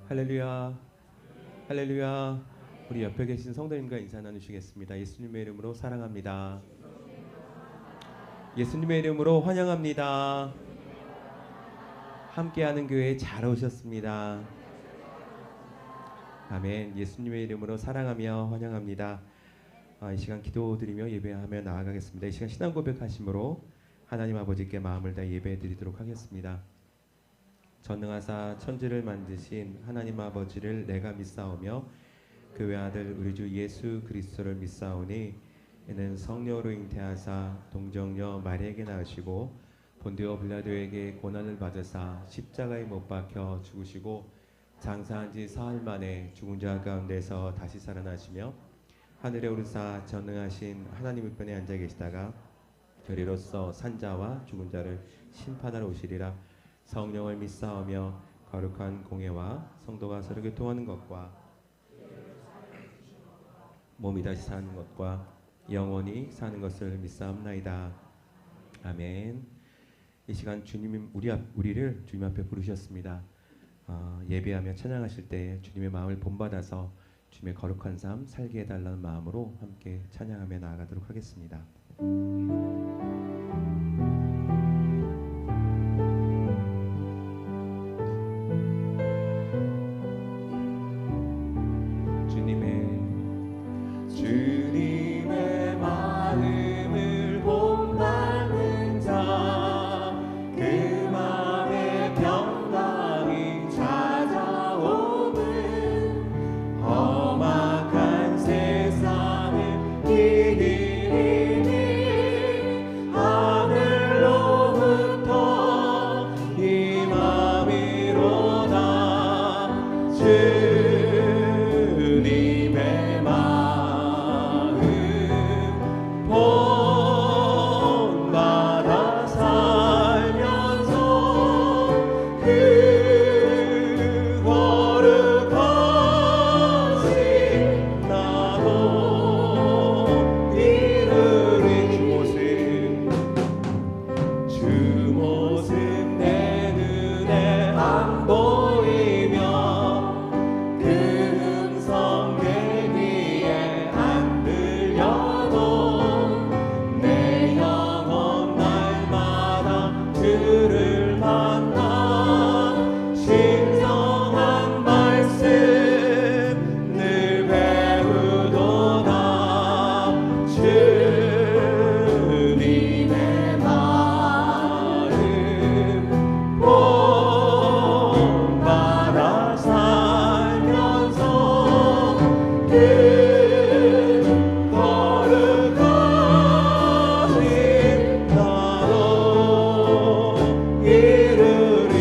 할렐루야, 할렐루야. 우리 옆에 계신 성도님과 인사 나누시겠습니다. 예수님의 이름으로 사랑합니다. 예수님의 이름으로 환영합니다. 함께하는 교회에 잘 오셨습니다. 아멘. 예수님의 이름으로 사랑하며 환영합니다. 이 시간 기도드리며 예배하며 나아가겠습니다. 이 시간 신앙 고백하심으로 하나님 아버지께 마음을 다해 예배드리도록 하겠습니다. 전능하사 천지를 만드신 하나님 아버지를 내가 믿사오며 그 외아들 우리 주 예수 그리스도를 믿사오니 이는 성령으로 잉태하사 동정녀 마리아에게 낳으시고 본디오 빌라도에게 고난을 받으사 십자가에 못 박혀 죽으시고 장사한 지 사흘 만에 죽은 자 가운데서 다시 살아나시며 하늘에 오르사 전능하신 하나님 우편에 앉아 계시다가 저리로서 산자와 죽은 자를 심판하러 오시리라. 성령을 믿사오며 거룩한 공예와 성도가 서로 교통하는 것과 몸이 다시 사는 것과 영원히 사는 것을 믿사옵나이다. 아멘. 이 시간 주님이 우리를 주님 앞에 부르셨습니다. 예배하며 찬양하실 때 주님의 마음을 본받아서 주님의 거룩한 삶 살게 해달라는 마음으로 함께 찬양하며 나아가도록 하겠습니다. 주님의 마음을 본받는 자, 그 마음에 평강이 찾아오는 험악한 세상을 이기리니 하늘로부터 임함이로다. 주님의 마음 본받아 살면서 그 거룩하신 나도 이르리. 주 모습 내 눈에 안 보이며 그 음성 내 귀에 안 들려도 내 영혼 날마다 주를 만나 신성한 말씀 늘 배우도다. 주님의 마음 본받아 살면서 그 거룩하신 나도 이르리.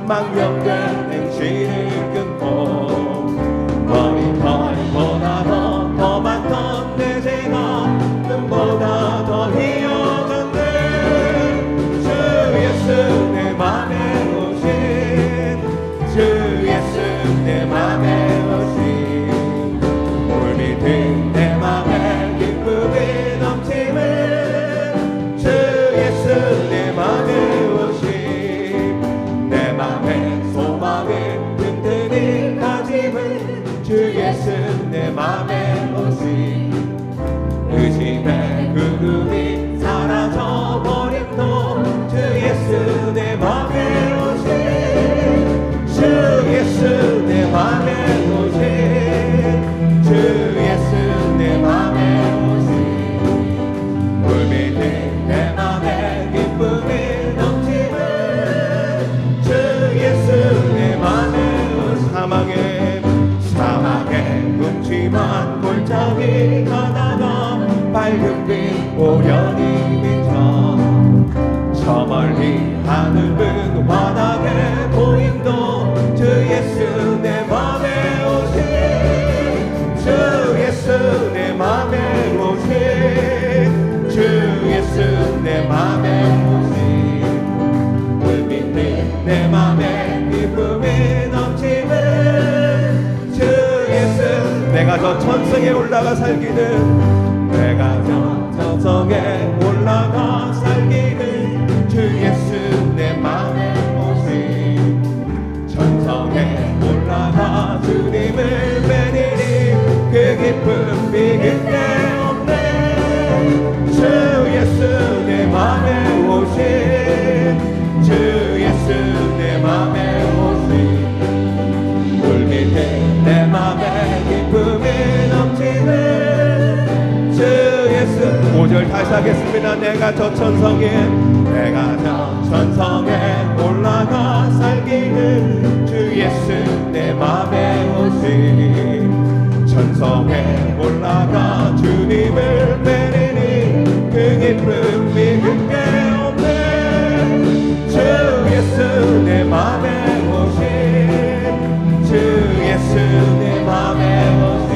망령된 행실을 끊고 머리털보다 더 많던 내 죄가 눈보다 더 희어졌네. 주 예수 내 맘에 오신 주 예수 내 맘에 오신 물밑은 내 맘에 기쁨이 넘치는 주 예수 내 맘에 오신 내 맘에 소망을 든든히 가지는 주 예수 내 맘에 오신 의심의 그룹이 사라져버림도 주 예수 내 맘에 오신 주 예수 내 맘에 오신 주 예수 내 맘에 오신 물밑은 내 맘에 기쁨이 넘치는 주 예수 내 맘에 오신 사막에 음침한 골짜기 가다가 밝은 빛 오련이 비쳐 저 멀리 하늘은 환하게 보임도 주 예수 내 맘에 오신 주 예수 내 맘에 오신 주 예수 내 맘에 오신 물밑은 내 맘에 기쁨이 넘치는 주 예수 내가 저 천성에 올라가 살기는 내가 저 천성에 올라가 살기는 주 예수 내 맘에 오신 천성에 올라가 주님을 뵈리니 그 기쁨 비길 데 없네. 주 예수 내 맘에 오신 주 예수 내 맘에 오신 물밑에 내 맘에 기쁨이 넘치는 주 예수 5절 다시 하겠습니다. 내가 저 천성에 올라가 살기는 주 예수 내 맘에 오신 천성에 올라가 주님을 뵈리니 그 기쁨 비길 게 없네. 주 예수 내 맘에 오신 주 예수 내 맘에 오신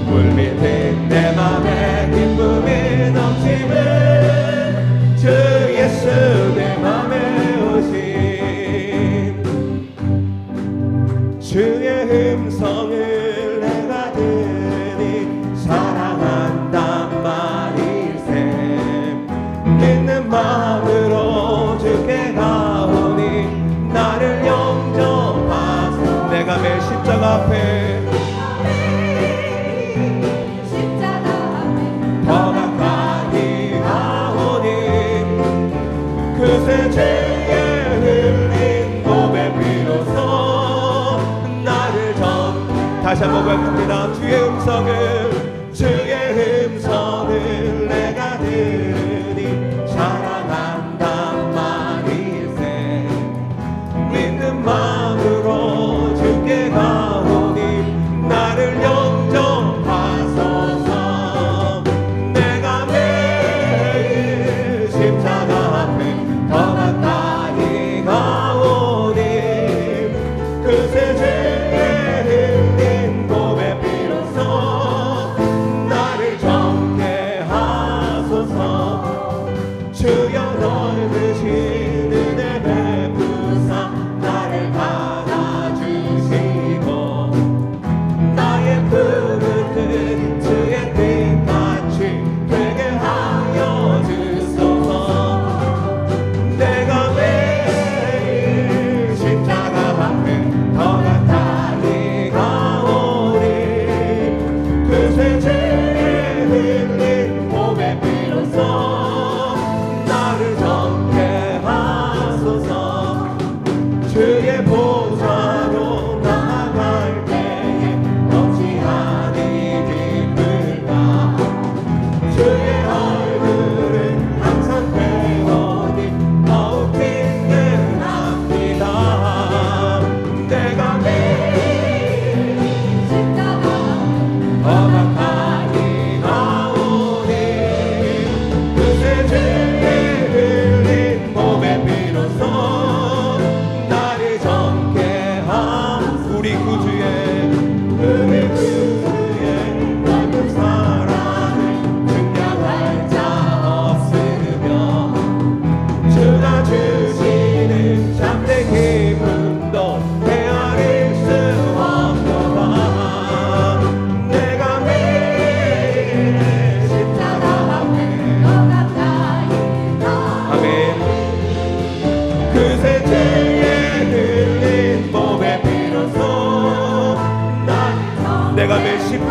물밑에 내 맘에 기쁨이 넘치는 주 예수 내 맘에 오신 주의 음성을 내가 들으니 사랑한단 말일세. 믿는 마음으로 주께 가오니 나를 영접하소. 내가 매 십자가 앞에 더 가까이 가오니 그새 죄에 흘린 몸의 피로써 나를 다시 한번 고백합니다. 주의 음성을 내가 들으니 사랑한단 말일세. 믿는 마음으로 주께 가오니 나를 영접하소서. 내가 매일 십자가 앞에 더 가까이 가오니 그새 죄에 흘린 몸의 피로써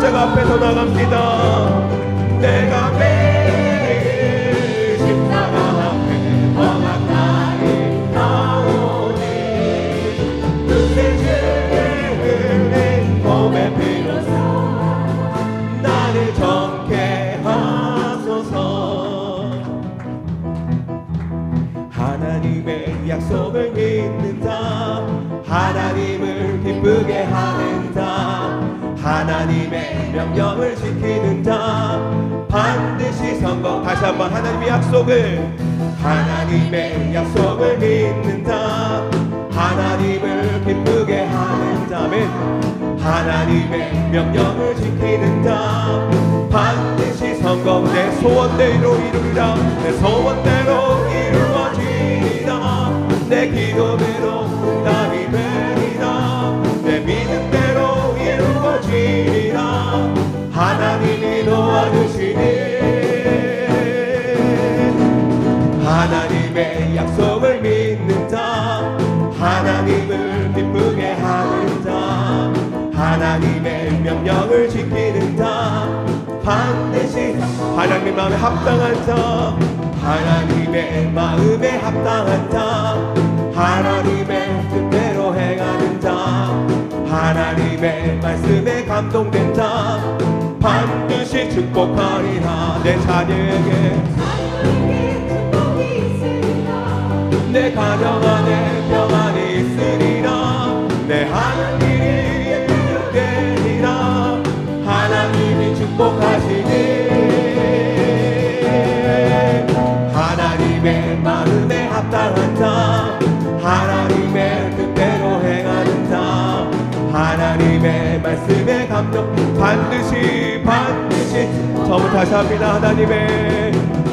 십자가 앞에서 나갑니다. 내가 매일 십자가 앞에 더 가까이 나오니 그때 주의 흘린 몸의 피로써 나를 정케 하소서. 하나님의 약속을 믿는다. 하나님을 기쁘게 하는다. 하나님의 명령을 지키는다. 반드시 성공. 다시 한번 하나님의 약속을 믿는다. 하나님을 기쁘게 하는다. 아멘. 하나님의 명령을 지키는다. 반드시 성공. 내 소원대로 이루리라. 내 소원대로 이루어지리라. 내 기도대로 응답이 되리라. 내 믿음대로 이루어지리라. 하나님이 도와주시니 하나님의 약속을 믿는다. 하나님을 기쁘게 하는다. 하나님의 명령을 지키는다. 반드시 하나님 마음에 합당한 자. 하나님의 마음에 합당한 자. 하나님의 뜻대로 행하는 자. 하나님의 말씀에 감동된 자. 반드시 축복하리라. 내 자녀에게 축복이 있으리라. 내 가정 안에 평안이 있으리라. 내 하는 일이 되리라. 하나님이 축복하시니 하나님의 마음에 합당한 자. 하나님의 뜻대로 행하는 자. 하나님의 말씀에 감동. 반드시 저부터 다시 합니다.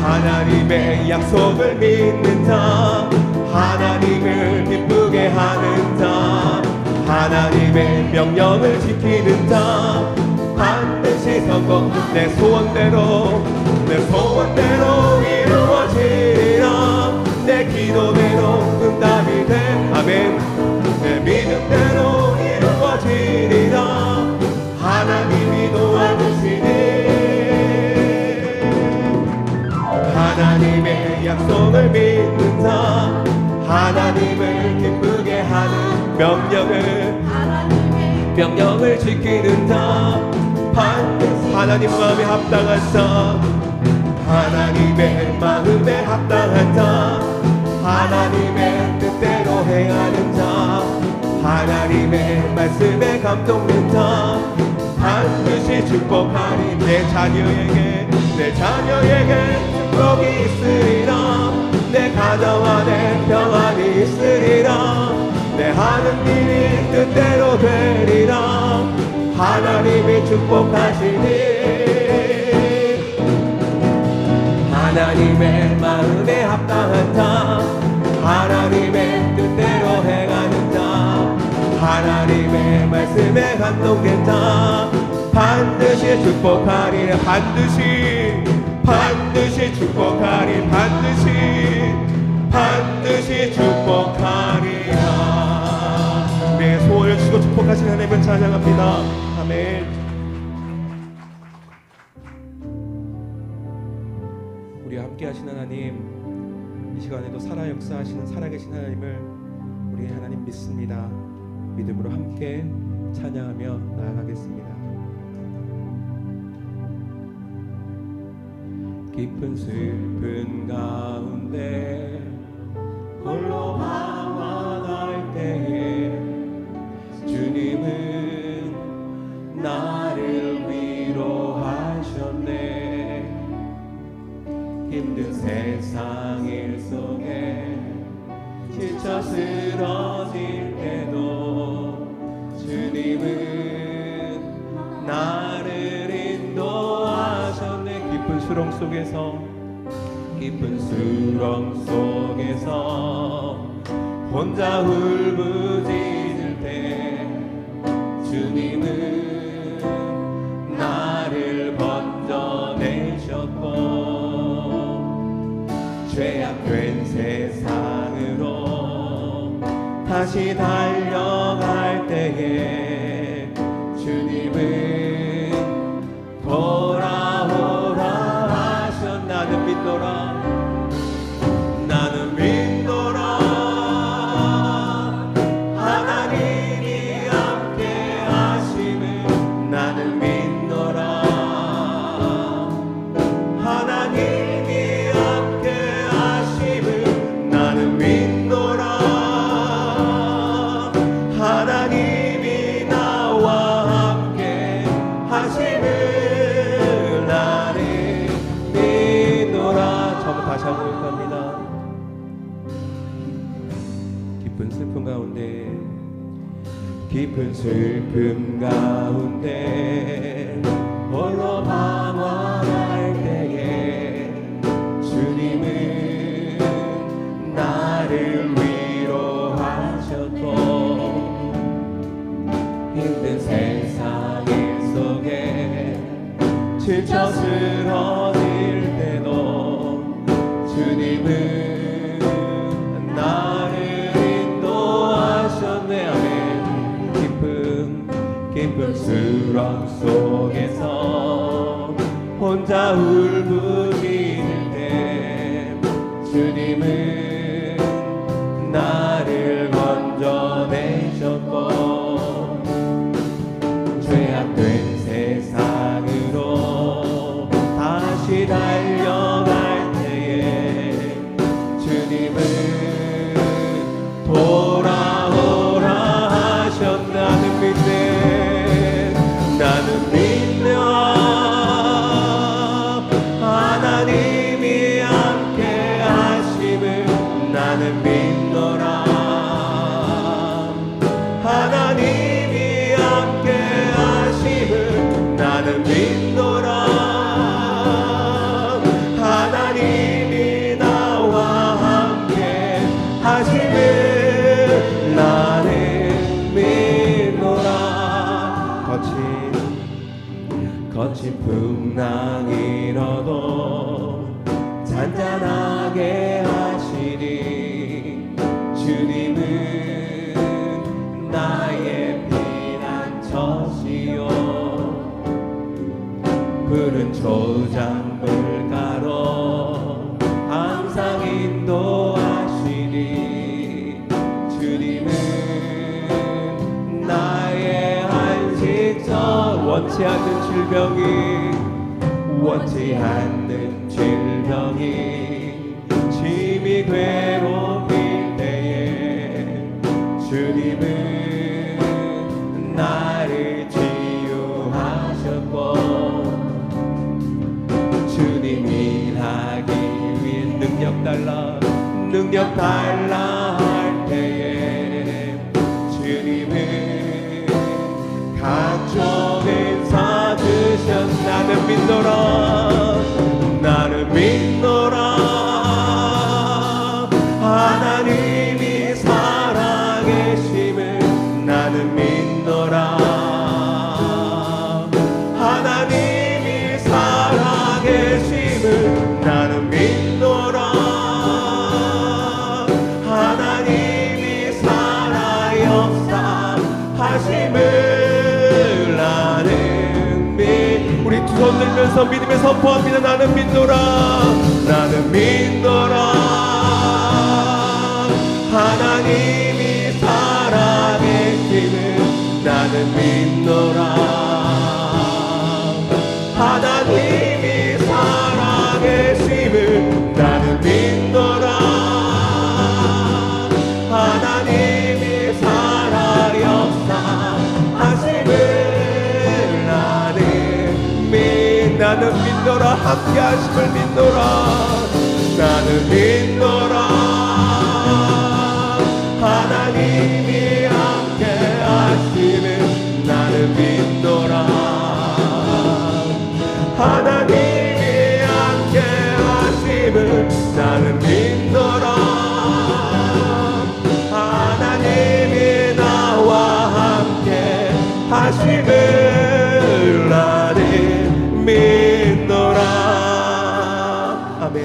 하나님의 약속을 믿는 자. 하나님을 기쁘게 하는 자. 하나님의 명령을 지키는 자. 반드시 성공. 내 소원대로 이루어지리라. 내 기도대로 응답이 돼. 아멘. 내 믿음대로 이루어지리라. 하나님이 도와주시니 하나님의 약속을 믿는 자. 하나님을 기쁘게 하는 명령을 지키는 자. 반드시 하나님 마음에 합당한 자. 하나님의 마음에 합당한 자. 하나님의 뜻대로 행하는 자. 하나님의 말씀에 감동된 자. 반드시 축복하리. 내 자녀에게 축복이 있으리라. 내 가정 안에 평안이 있으리라. 내 하는 일이 뜻대로 되리라. 하나님이 축복하시니 하나님의 마음에 합당한 자. 하나님의 뜻대로 행하는 자. 하나님의 말씀에 감동된 자. 반드시 축복하리라. 반드시 축복하리. 반드시 축복하리라. 내 소원을 주고 축복하신 하나님을 찬양합니다. 아멘. 우리와 함께 하신 하나님, 이 시간에도 살아 역사하시는 살아계신 하나님을 우리 하나님 믿습니다. 믿음으로 함께 찬양하며 나아가겠습니다. 깊은 슬픈 가운데 홀로 방황할 때에 주님은 나를 위로하셨네. 힘든 세상 일 속에 지쳐 쓰러질 때도 주님은 나를 인도하셨네. 깊은 수렁 속에서 혼자 울부짖을 때 주님은 나를 건져내셨고, 죄악된 세상으로 다시 달려갈 때에 주님은 깊은 슬픔 가운데 깊은 슬픔 가운데 홀로 방황할 때에 주님은 나를 위로하셨고 힘든 세상 속에 지쳐 쓰러질 때도 주님은 나를 인도하셨네. 아멘. 깊은 수렁 속에서 혼자 울부짖을 때 주님은 나를 건져내셨고 죄악된 세상으로 다시 달려갈 때에 주님은 돌아오라 하셨네. 나는 믿네 하나님이 함께 하심을 나는 믿노라. 하나님이 함께 하심을 나는 믿노라. 하나님이 나와 함께 하심을 나는 믿노라. 거친 풍랑이 일어도 잔잔하게 하시니 주님은 나의 피난처시요 푸른 초장물가로 항상 인도하시니 주님은 나의 안식처. 원치 않는 질병이 심히 괴롭힐 때에 주님은 나를 치유하셨고 주님 일하기 위해 능력 달라 할 때에 주님은 각종 은사 주셨. 나는 믿노라. 하나님이 살아계심을 나는 믿노라. 하나님이 살아계심을 나는 믿노라. 하나님이 살아 역사하심을 나는 우리 두 손 들면서 믿음에 선포합니다. 나는 믿노라. 하나님이 살아계심을 나는 믿노라. 하나님이 살아계심을 나는 믿노라. 하나님이 살아 역사하심을 나는 믿노라. 함께 하심을 믿노라. 나는 믿노라. 하나님이 함께 하심을 나는 믿노라. 하나님이 함께 하심을 나는 믿노라. 하나님이 나와 함께 하심을 나는 믿노라. 아멘.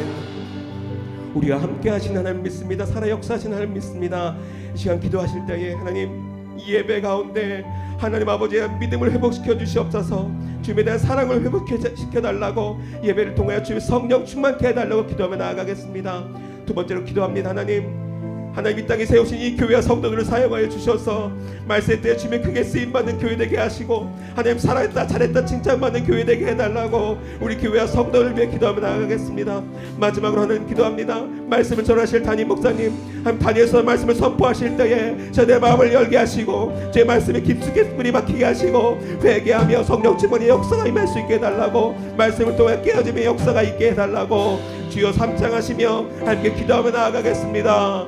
우리와 함께 하신 하나님 믿습니다. 살아 역사하신 하나님 믿습니다. 이 시간 기도하실 때에 하나님 이 예배 가운데 하나님 아버지의 믿음을 회복시켜 주시옵소서. 주님에 대한 사랑을 회복시켜 달라고 예배를 통하여 주의 성령 충만케 해달라고 기도하며 나아가겠습니다. 두 번째로 기도합니다. 하나님 이 땅에 세우신 이 교회와 성도들을 사용하여 주셔서 말세 때 주님의 크게 쓰임받는 교회 되게 하시고 하나님 살아있다 잘했다 칭찬받는 교회 되게 해달라고 우리 교회와 성도를 위해 기도하며 나아가겠습니다. 마지막으로 하나님 기도합니다. 말씀을 전하실 담임 목사님 한 단위에서 말씀을 선포하실 때에 저 내 마음을 열게 하시고 제 말씀에 깊숙이 뿌리 박히게 하시고 회개하며 성령 충만의 역사가 임할 수 있게 해달라고 말씀을 통해 깨어짐의 역사가 있게 해달라고 주여 삼창하시며 함께 기도하며 나아가겠습니다.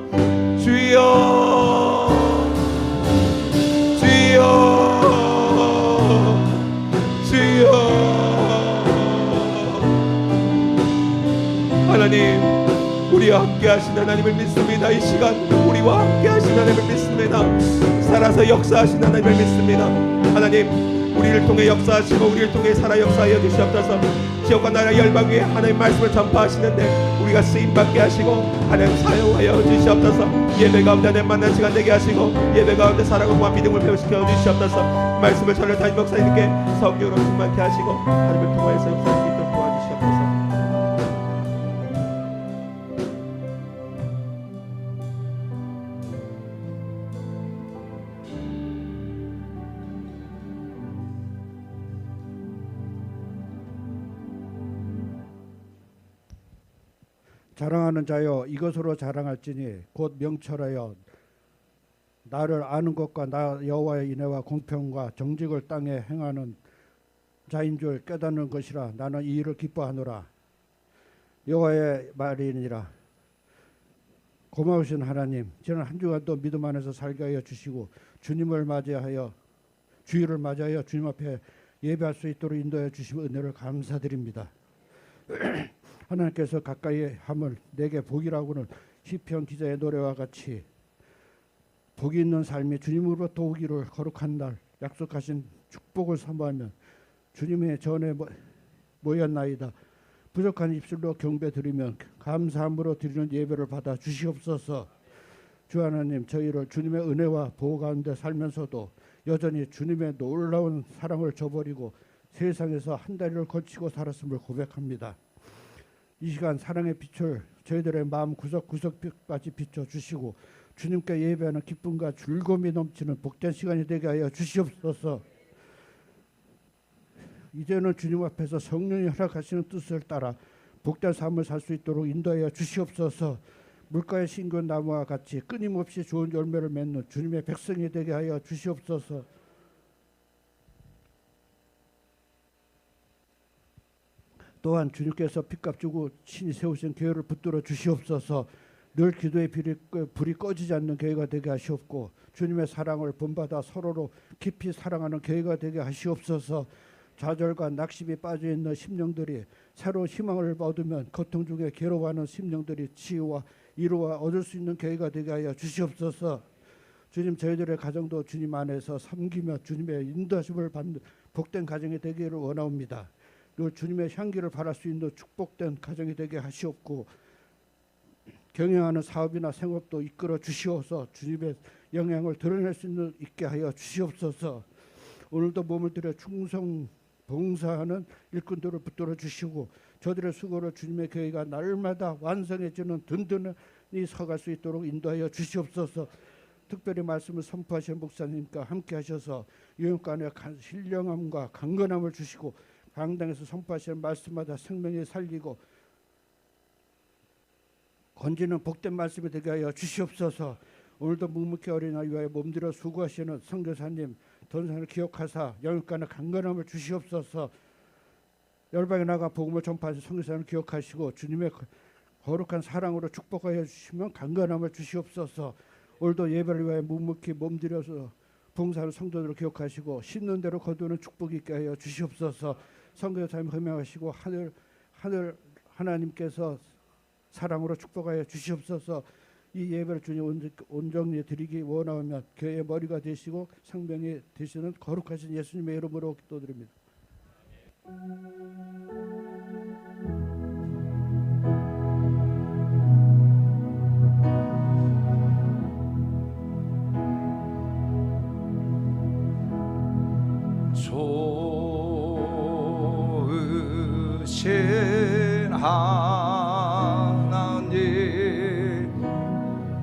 주여 우리와 함께 하신 하나님을 믿습니다. 이 시간 우리와 함께 하신 하나님을 믿습니다. 살아서 역사하신 하나님을 믿습니다. 하나님 우리를 통해 역사하시고 우리를 통해 살아 역사하여 주시옵소서. 지역과 나라 열방 위에 하나님 말씀을 전파하시는데 우리가 쓰임받게 하시고 하나님 사용하여 주시옵소서. 예배 가운데 하나님 만난 시간 되게 하시고 예배 가운데 사랑과 믿음을 배우시켜 주시옵소서. 말씀을 전할 담임 목사님께 성령으로 충만케 하시고 하나님을 통하여서 역사할 수 있도록 도와주시옵소서. 자랑하는 자여 이것으로 자랑할지니 곧 명철하여 나를 아는 것과 나 여호와의 인애와 공평과 정직을 땅에 행하는 자인 줄 깨닫는 것이라. 나는 이 일을 기뻐하노라. 여호와의 말이니라. 고마우신 하나님, 지난 한 주간도 믿음 안에서 살게 하여 주시고 주님을 맞이하여 주일을 맞이하여 주님 앞에 예배할 수 있도록 인도해 주신 은혜를 감사드립니다. 하나님께서 가까이 함을 내게 복이라고는 시편 기자의 노래와 같이 복이 있는 삶이 주님으로부터 오기를 거룩한 날 약속하신 축복을 사모하면 주님의 전에 모였나이다. 부족한 입술로 경배 드리면 감사함으로 드리는 예배를 받아 주시옵소서. 주 하나님, 저희를 주님의 은혜와 보호 가운데 살면서도 여전히 주님의 놀라운 사랑을 저버리고 세상에서 한 다리를 걸치고 살았음을 고백합니다. 이 시간 사랑의 빛을 저희들의 마음 구석구석까지 비춰주시고 주님께 예배하는 기쁨과 즐거움이 넘치는 복된 시간이 되게 하여 주시옵소서. 이제는 주님 앞에서 성령이 허락하시는 뜻을 따라 복된 삶을 살 수 있도록 인도하여 주시옵소서. 물가에 심은 나무와 같이 끊임없이 좋은 열매를 맺는 주님의 백성이 되게 하여 주시옵소서. 또한 주님께서 핏값 주고 친히 세우신 교회를 붙들어 주시옵소서. 늘 기도의 불이 꺼지지 않는 교회가 되게 하시옵고 주님의 사랑을 본받아 서로로 깊이 사랑하는 교회가 되게 하시옵소서. 좌절과 낙심이 빠져있는 심령들이 새로운 희망을 얻으면 고통 중에 괴로워하는 심령들이 치유와 위로와 얻을 수 있는 교회가 되게 하여 주시옵소서. 주님, 저희들의 가정도 주님 안에서 섬기며 주님의 인도하심을 받는 복된 가정이 되기를 원하옵니다. 또 주님의 향기를 발할 수 있는 축복된 가정이 되게 하시옵고 경영하는 사업이나 생업도 이끌어 주시옵소서. 주님의 영향을 드러낼 수 있게 하여 주시옵소서. 오늘도 몸을 들여 충성 봉사하는 일꾼들을 붙들어 주시고 저들의 수고로 주님의 교회가 날마다 완성해지는 든든히 서갈 수 있도록 인도하여 주시옵소서. 특별히 말씀을 선포하시는 목사님과 함께 하셔서 유영간의 신령함과 강건함을 주시고 강당에서 선포하시는 말씀마다 생명이 살리고 건지는 복된 말씀이 되게 하여 주시옵소서. 오늘도 묵묵히 어린아이 위하여 몸들여 수고하시는 선교사님 전산을 기억하사 영육간의 강건함을 주시옵소서. 열방에 나가 복음을 전파하신 선교사님을 기억하시고 주님의 거룩한 사랑으로 축복하여 주시면 강건함을 주시옵소서. 오늘도 예배를 위하여 묵묵히 몸들여서 봉사하는 성도들을 기억하시고 심는 대로 거두는 축복이 있게 하여 주시옵소서. 선교사님 흠명하시고 하늘 하나님께서 사랑으로 축복하여 주시옵소서. 이 예배를 주님 온전히 드리기 원하오면 교회의 머리가 되시고 상병이 되시는 거룩하신 예수님의 이름으로 기도드립니다. 좋으신 하나님,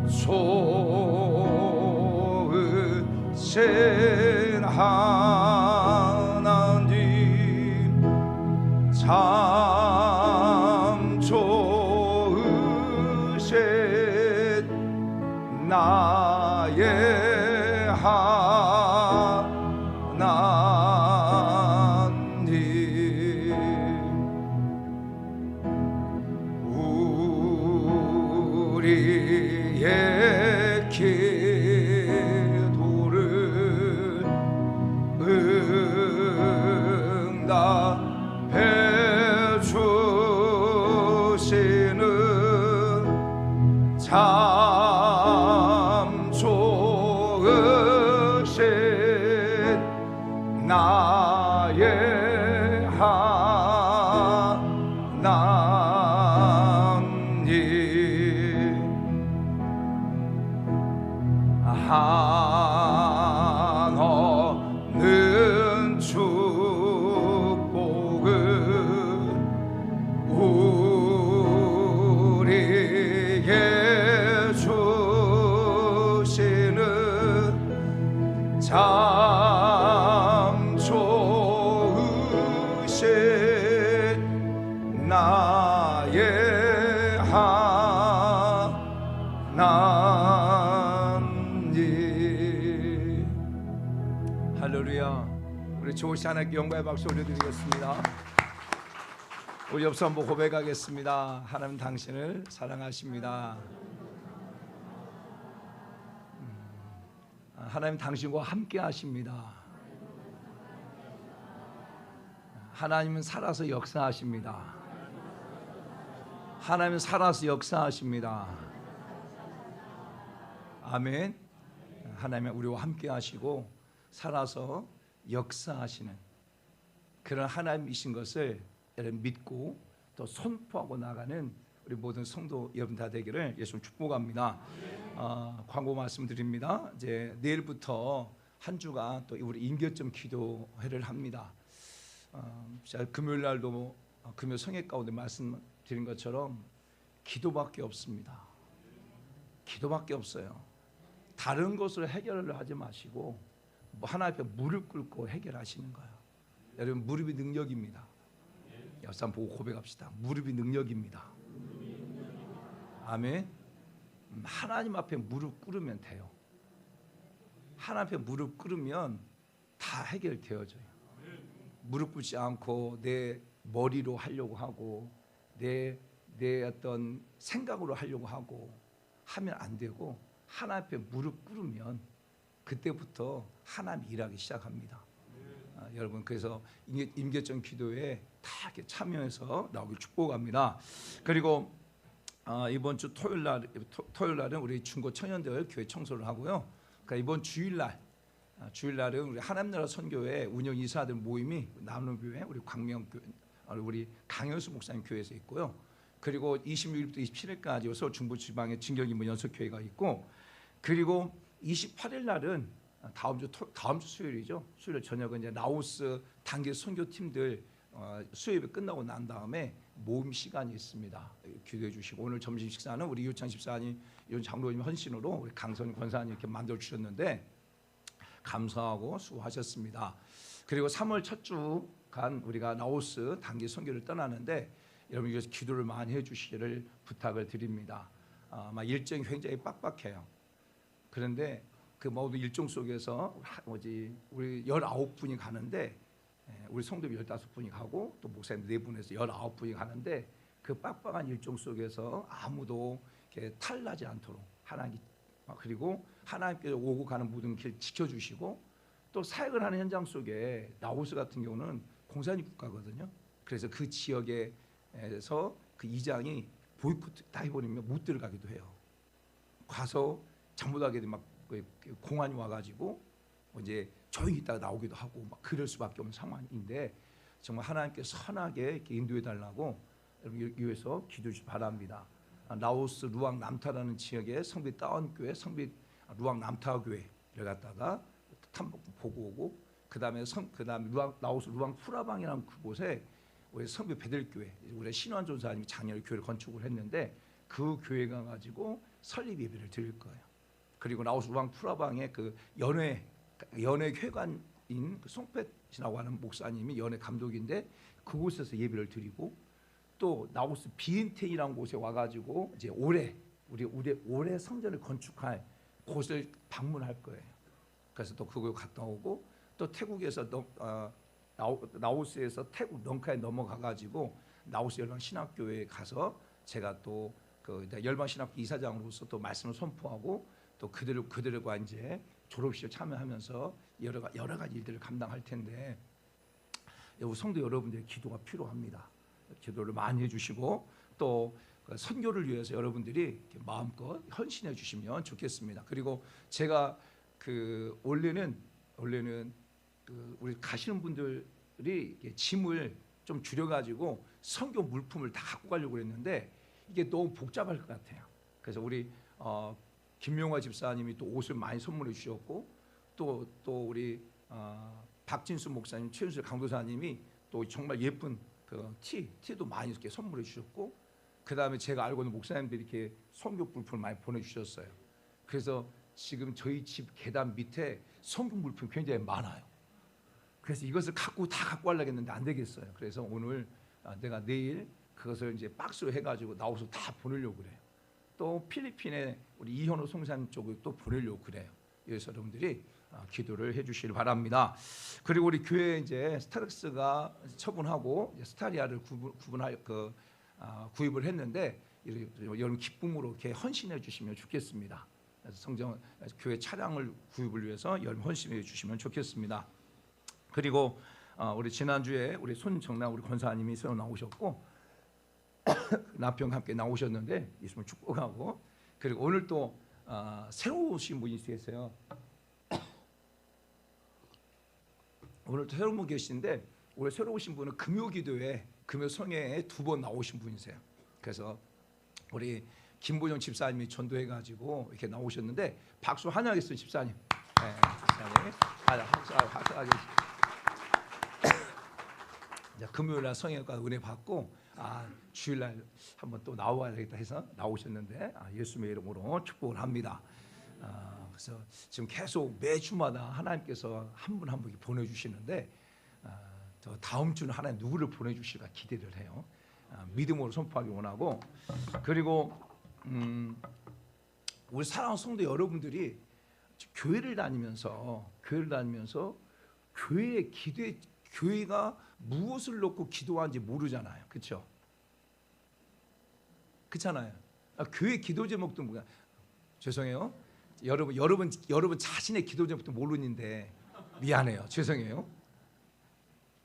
좋으신 하나님, 참 좋으신 나의 하나님, 우리의 기도를 응답해 주시는 나의 한없는 축복을 우리에게 주시는 참 좋으신 나의 하나님. 할렐루야. 우리 좋으신 하나님께 영광의 박수 올려드리겠습니다. 우리 옆서 한번 고백하겠습니다. 하나님 당신을 사랑하십니다. 하나님 당신과 함께 하십니다. 하나님은 살아서 역사하십니다. 하나님은 살아서 역사하십니다. 아멘. 하나님은 우리와 함께 하시고 살아서 역사하시는 그런 하나님이신 것을 여러분 믿고 또 선포하고 나가는 우리 모든 성도 여러분 다 되기를 예수 축복합니다. 광고 말씀드립니다. 이제 내일부터 한 주간 또 우리 임결점 기도회를 합니다. 제가 금요일 날도 금요 성회 가운데 말씀드린 것처럼 기도밖에 없습니다. 기도밖에 없어요. 다른 것으로 해결을 하지 마시고 하나님 앞에 무릎 꿇고 해결하시는 거예요. 여러분 무릎이 능력입니다. 여러분 보고 고백합시다. 무릎이 능력입니다. 아멘. 하나님 앞에 무릎 꿇으면 돼요. 하나님 앞에 무릎 꿇으면 다 해결되어져요. 무릎 꿇지 않고 내 머리로 하려고 하고 내 어떤 생각으로 하려고 하고 하면 안 되고 하나님 앞에 무릎 꿇으면 그때부터 하나님 일하기 시작합니다. 여러분 그래서 임계점 기도에 다 이렇게 참여해서 나오길 축복합니다. 그리고 이번 주 토요일 날은 우리 중고 청년들 교회 청소를 하고요. 그러니까 이번 주일날은 우리 하나님나라 선교회 운영 이사들 모임이 나눔교회 우리 광명교회 우리 강현수 목사님 교회에서 있고요. 그리고 26일부터 27일까지 서울 중부지방에 진경인문 연석교회가 있고, 그리고 28일 날은 다음 주 수요일이죠. 수요일 저녁은 이제 라오스 단기 선교팀들 수요일이 끝나고 난 다음에 모임 시간이 있습니다. 기도해 주시고, 오늘 점심 식사는 우리 이우찬 집사님, 이런 장로님 헌신으로 우리 강선 권사님 이렇게 만들어 주셨는데 감사하고 수고하셨습니다. 그리고 3월 첫 주간 우리가 라오스 단기 선교를 떠나는데 여러분 이것서 기도를 많이 해주시기를 부탁을 드립니다. 아마 일정이 굉장히 빡빡해요. 그런데 그 모든 일정 속에서 우리 19분이 가는데 우리 성도비 15분이 가고 또 목사님 4분에서 19분이 가는데 그 빡빡한 일정 속에서 아무도 이렇게 탈나지 않도록 하나님, 그리고 하나님께서 오고 가는 모든 길 지켜주시고, 또 사역을 하는 현장 속에 라오스 같은 경우는 공산주의 국가거든요. 그래서 그 지역에서 그 이장이 보이콧 다 해버리면 못 들어가기도 해요. 가서 잘못하게 막 공안이 와가지고 이제 조용히 있다가 나오기도 하고 막 그럴 수밖에 없는 상황인데, 정말 하나님께서 선하게 이렇게 인도해 달라고 여러분 위해서 기도해 주시기 바랍니다. 라오스 루앙 남타라는 지역의 성빛 다운교회, 성빛 루앙 남타교회를 갔다가 탐복 보고 오고, 그다음에 라오스 루앙 푸라방이라는 그곳에 우리 성빛 베들교회, 우리 신원 전사님이 작년에 교회를 건축을 했는데 그 교회 가 가지고 설립 예배를 드릴 거예요. 그리고 라오스 루앙 푸라방의 그 연회 회관인 그 송펫이라고 하는 목사님이 연회 감독인데 그곳에서 예배를 드리고, 또 라오스 비엔텐이라는 곳에 와가지고 이제 올해 성전을 건축할 곳을 방문할 거예요. 그래서 또 그걸 갔다 오고, 또 태국에서 라오스에서 태국 넝카에 넘어가가지고 라오스 열방 신학교회에 가서 제가 또 그 열방 신학교 이사장으로서 또 말씀을 선포하고, 또 그들과 이제 졸업식을 참여하면서 여러 가지 일들을 감당할 텐데, 성도 여러분들의 기도가 필요합니다. 기도를 많이 해주시고, 또 선교를 위해서 여러분들이 마음껏 헌신해 주시면 좋겠습니다. 그리고 제가 원래는 그 우리 가시는 분들이 이게 짐을 좀 줄여가지고 성경 물품을 다 갖고 가려고 그랬는데 이게 너무 복잡할 것 같아요. 그래서 우리 김용화 집사님이 또 옷을 많이 선물해 주셨고 또 우리 박진수 목사님, 최윤수 강도사님이 또 정말 예쁜 그 티도 많이 이렇게 선물해 주셨고, 그 다음에 제가 알고 있는 목사님들이 이렇게 성경 물품을 많이 보내주셨어요. 그래서 지금 저희 집 계단 밑에 성경 물품이 굉장히 많아요. 그래서 이것을 다 갖고 가려고 했는데 안 되겠어요. 그래서 오늘 내가 내일 그것을 이제 박스로 해가지고 나와서 다 보내려고 그래요. 또 필리핀에 우리 이현호 송사님 쪽에 또 보내려고 그래요. 그래서 여러분들이 기도를 해주시길 바랍니다. 그리고 우리 교회 이제 스타렉스가 처분하고 스타리아를 구입을 했는데 여러분 기쁨으로 이렇게 헌신해 주시면 좋겠습니다. 그래서 교회 차량을 구입을 위해서 여러분 헌신해 주시면 좋겠습니다. 그리고 우리 지난주에 우리 손정남 우리 권사님이 새로 나오셨고 남편과 함께 나오셨는데 있으면 축복하고, 그리고 오늘 또 새로 오신 분이 계세요. 오늘 또 새로운 분 계신데 오늘 새로 오신 분은 금요기도회 금요성회에 2번 나오신 분이세요. 그래서 우리 김보정 집사님이 전도해가지고 이렇게 나오셨는데 박수 환영하겠습니다. 집사님. 네, 집사님. 금요일날 성회과 은혜 받고 주일날 한번 또 나와야 되겠다 해서 나오셨는데 예수님의 이름으로 축복을 합니다. 그래서 지금 계속 매주마다 하나님께서 한 분 한 분이 보내주시는데 저 다음 주는 하나님 누구를 보내주실까 기대를 해요. 믿음으로 선포하기 원하고, 그리고 우리 사랑하는 성도 여러분들이 교회를 다니면서 교회의 기도에 교회가 무엇을 놓고 기도하는지 모르잖아요. 그렇죠? 그렇잖아요. 교회 기도 제목도 뭐야? 죄송해요. 여러분 자신의 기도 제목도 모르는데 미안해요. 죄송해요.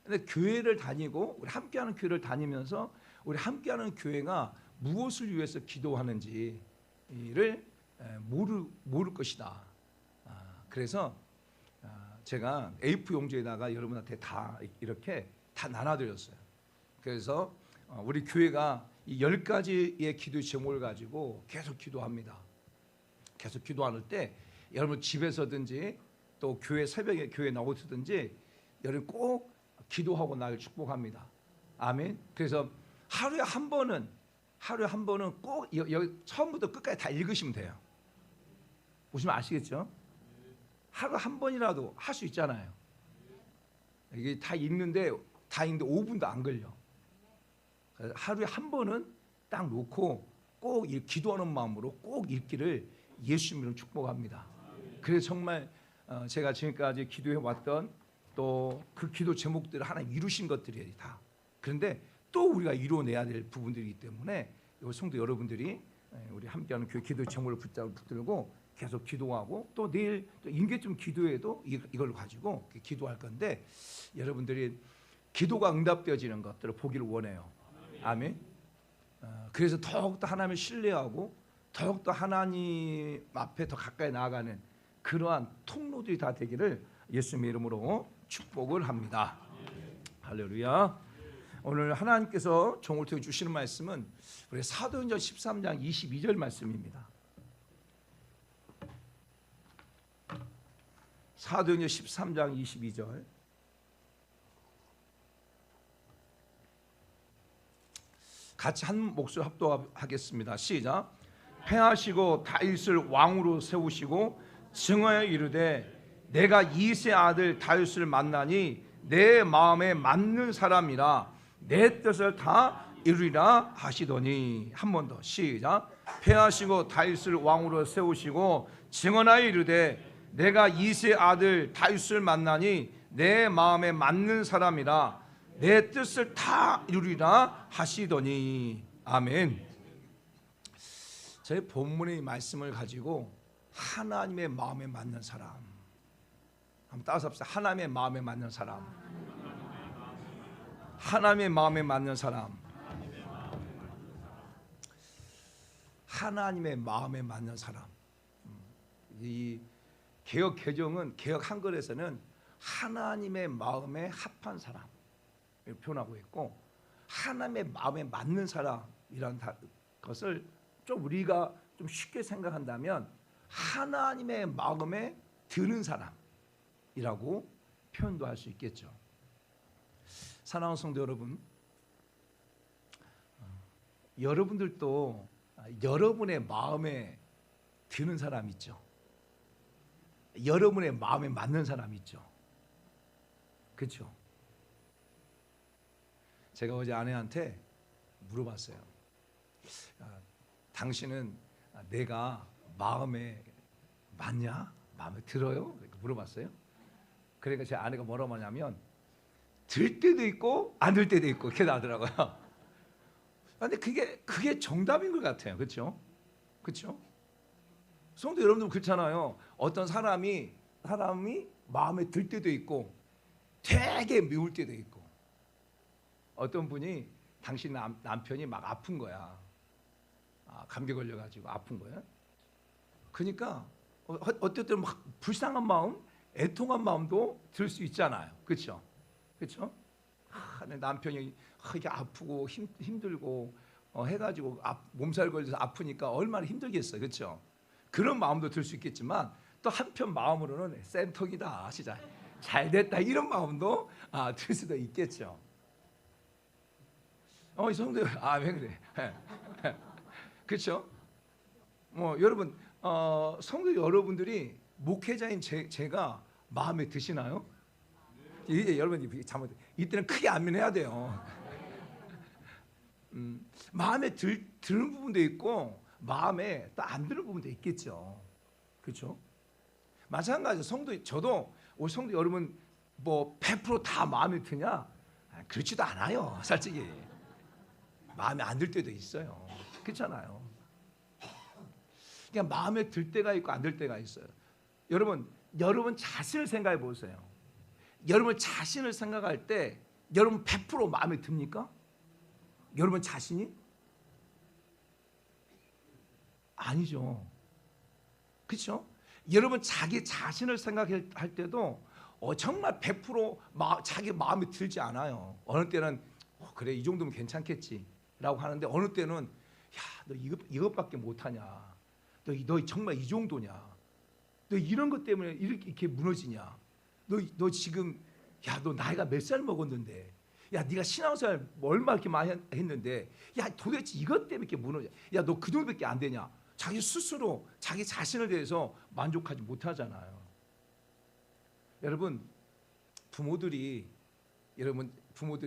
근데 교회를 다니고 우리 함께하는 교회를 다니면서 우리 함께하는 교회가 무엇을 위해서 기도하는지를 모를 것이다. 그래서 제가 A4 용지에다가 여러분한테 다 이렇게 다 나눠드렸어요. 그래서 우리 교회가 이 10가지의 기도 제목을 가지고 계속 기도합니다. 계속 기도할 때 여러분 집에서든지 또 교회 새벽에 교회 나오시든지 여러분 꼭 기도하고 날 축복합니다. 아멘. 그래서 하루에 한 번은 꼭 여기 처음부터 끝까지 다 읽으시면 돼요. 보시면 아시겠죠? 하루 한 번이라도 할 수 있잖아요. 이게 다 읽는데 5분도 안 걸려. 하루에 한 번은 딱 놓고 꼭 기도하는 마음으로 꼭 읽기를 예수님으로 축복합니다. 그래서 정말 제가 지금까지 기도해 왔던 또 그 기도 제목들을 하나 이루신 것들이 다. 그런데 또 우리가 이루어내야 될 부분들이기 때문에 성도 여러분들이 우리 함께하는 교회 기도 제목을 붙들고 계속 기도하고 또 내일 또 임계점 기도회도 이걸 가지고 기도할 건데 여러분들이 기도가 응답되어지는 것들을 보기를 원해요. 아멘. 그래서 더욱더 하나님을 신뢰하고 더욱더 하나님 앞에 더 가까이 나아가는 그러한 통로들이 다 되기를 예수님의 이름으로 축복을 합니다. 할렐루야. 오늘 하나님께서 종을 통해 주시는 말씀은 우리 사도행전 13장 22절 말씀입니다. 사도행전 13장 22절. 같이 한 목소리 합독하겠습니다. 시작. 패하시고 다윗을 왕으로 세우시고 증언하여 이르되 내가 이새의 아들 다윗을 만나니 내 마음에 맞는 사람이라 내 뜻을 다 이루리라 하시더니. 한 번 더 시작. 패하시고 다윗을 왕으로 세우시고 증언하여 이르되 내가 이새의 아들 다윗을 만나니 내 마음에 맞는 사람이라 내 뜻을 다 이루리라 하시더니. 아멘. 저희 본문의 말씀을 가지고 하나님의 마음에 맞는 사람 한번 따라서 합시다. 하나님의 마음에 맞는 사람. 하나님의 마음에 맞는 사람. 하나님의 마음에 맞는 사람. 이 개역 개정은 개역 한글에서는 하나님의 마음에 합한 사람 표현하고 있고, 하나님의 마음에 맞는 사람이라는 것을 좀 우리가 좀 쉽게 생각한다면 하나님의 마음에 드는 사람이라고 표현도 할 수 있겠죠. 사랑하는 성도 여러분, 여러분들도 여러분의 마음에 드는 사람 있죠. 여러분의 마음에 맞는 사람 있죠. 그렇죠? 제가 어제 아내한테 물어봤어요. 당신은 내가 마음에 맞냐? 마음에 들어요? 이렇게 물어봤어요. 그러니까 제 아내가 뭐라고 하냐면 들 때도 있고 안 들 때도 있고 이렇게 나더라고요. 근데 그게 정답인 것 같아요. 그렇죠? 그렇죠? 성도 여러분들 그렇잖아요. 어떤 사람이 마음에 들 때도 있고 되게 미울 때도 있고, 어떤 분이 당신 남편이 막 아픈 거야. 감기 걸려가지고 아픈 거야. 그러니까 어쨌든 막 불쌍한 마음, 애통한 마음도 들 수 있잖아요. 그렇죠? 그렇죠? 내 남편이 이게 아프고 힘들고 해가지고 몸살 걸려서 아프니까 얼마나 힘들겠어요. 그렇죠? 그런 마음도 들 수 있겠지만 또 한편 마음으로는 쌤통이다, 진짜 잘 됐다, 이런 마음도 들 수도 있겠죠. 이 성도 왜 그래? 그렇죠? 여러분 성도 여러분들이 목회자인 제가 마음에 드시나요? 이제 여러분이 잘못 이때는 크게 아멘해야 돼요. 마음에 드는 부분도 있고 마음에 또 안 드는 부분도 있겠죠. 그렇죠? 마찬가지로 저도 우리 성도 여러분 뭐 100% 다 마음에 드냐? 그렇지도 않아요. 솔직히 마음에 안 들 때도 있어요. 그렇잖아요. 그냥 마음에 들 때가 있고 안 들 때가 있어요. 여러분 자신을 생각해 보세요. 여러분 자신을 생각할 때 여러분 100% 마음에 듭니까? 여러분 자신이? 아니죠. 그렇죠? 여러분 자기 자신을 생각할 때도 정말 100% 자기 마음에 들지 않아요. 어느 때는 그래 이 정도면 괜찮겠지 라고 하는데, 어느 때는 야, 너 이것밖에 못하냐, 너 정말 이 정도냐, 너 이런 것 때문에 이렇게 무너지냐, 너 지금 너 나이가 몇 살 먹었는데, 네가 신앙생활 얼마 이렇게 많이 했는데, 도대체 이것 때문에 이렇게 무너져, 너 그 정도밖에 안 되냐. 자기 스스로 자기 자신을 대해서 만족하지 못하잖아요. 여러분 부모들이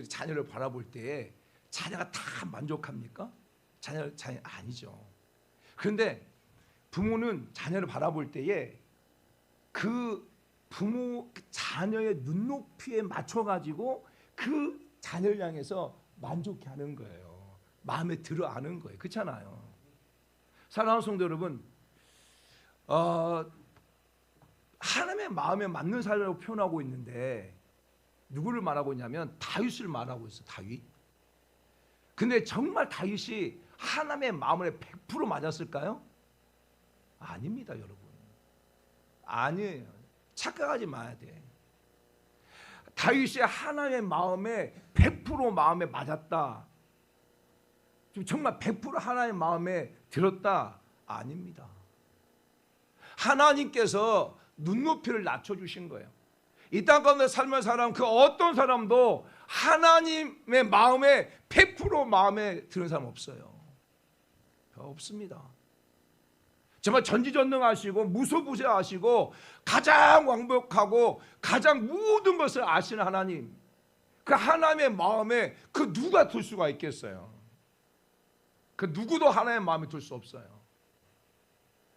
자녀를 바라볼 때 자녀가 다 만족합니까? 자녀 아니죠. 그런데 부모는 자녀를 바라볼 때에 그 자녀의 눈높이에 맞춰 가지고 그 자녀를 향해서 만족해 하는 거예요. 마음에 들어 하는 거예요. 그렇잖아요. 사랑하는 성도 여러분, 하나님의 마음에 맞는 사람이라고 표현하고 있는데 누구를 말하고 있냐면 다윗을 말하고 있어. 다윗. 근데 정말 다윗이 하나님의 마음에 100% 맞았을까요? 아닙니다, 여러분. 아니에요. 착각하지 마야 돼. 다윗이 하나님의 마음에 100% 마음에 맞았다, 정말 100% 하나님의 마음에 들었다? 아닙니다. 하나님께서 눈높이를 낮춰주신 거예요. 이 땅 가운데 살면 사람 그 어떤 사람도 하나님의 마음에 100% 마음에 드는 사람 없어요. 없습니다. 정말 전지전능하시고 무소부재하시고 가장 완벽하고 가장 모든 것을 아시는 하나님, 그 하나님의 마음에 그 누가 들 수가 있겠어요? 그 누구도 하나님의 마음에 들 수 없어요.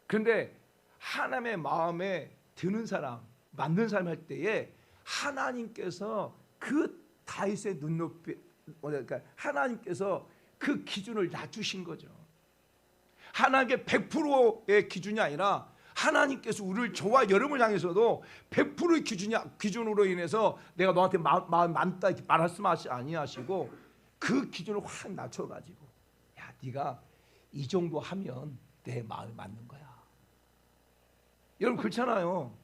그런데 하나님의 마음에 드는 사람, 맞는 사람 할 때에 하나님께서 그 다윗의 눈높이, 그러니까 하나님께서 그 기준을 낮추신 거죠. 하나님께 100%의 기준이 아니라 하나님께서 저와 여러분을 향해서도 100%의 기준으로 인해서 내가 너한테 마음 많다 이렇게 말씀하시 아니하시고 그 기준을 확 낮춰가지고 네가 이 정도 하면 내 마음에 맞는 거야. 여러분 그렇잖아요.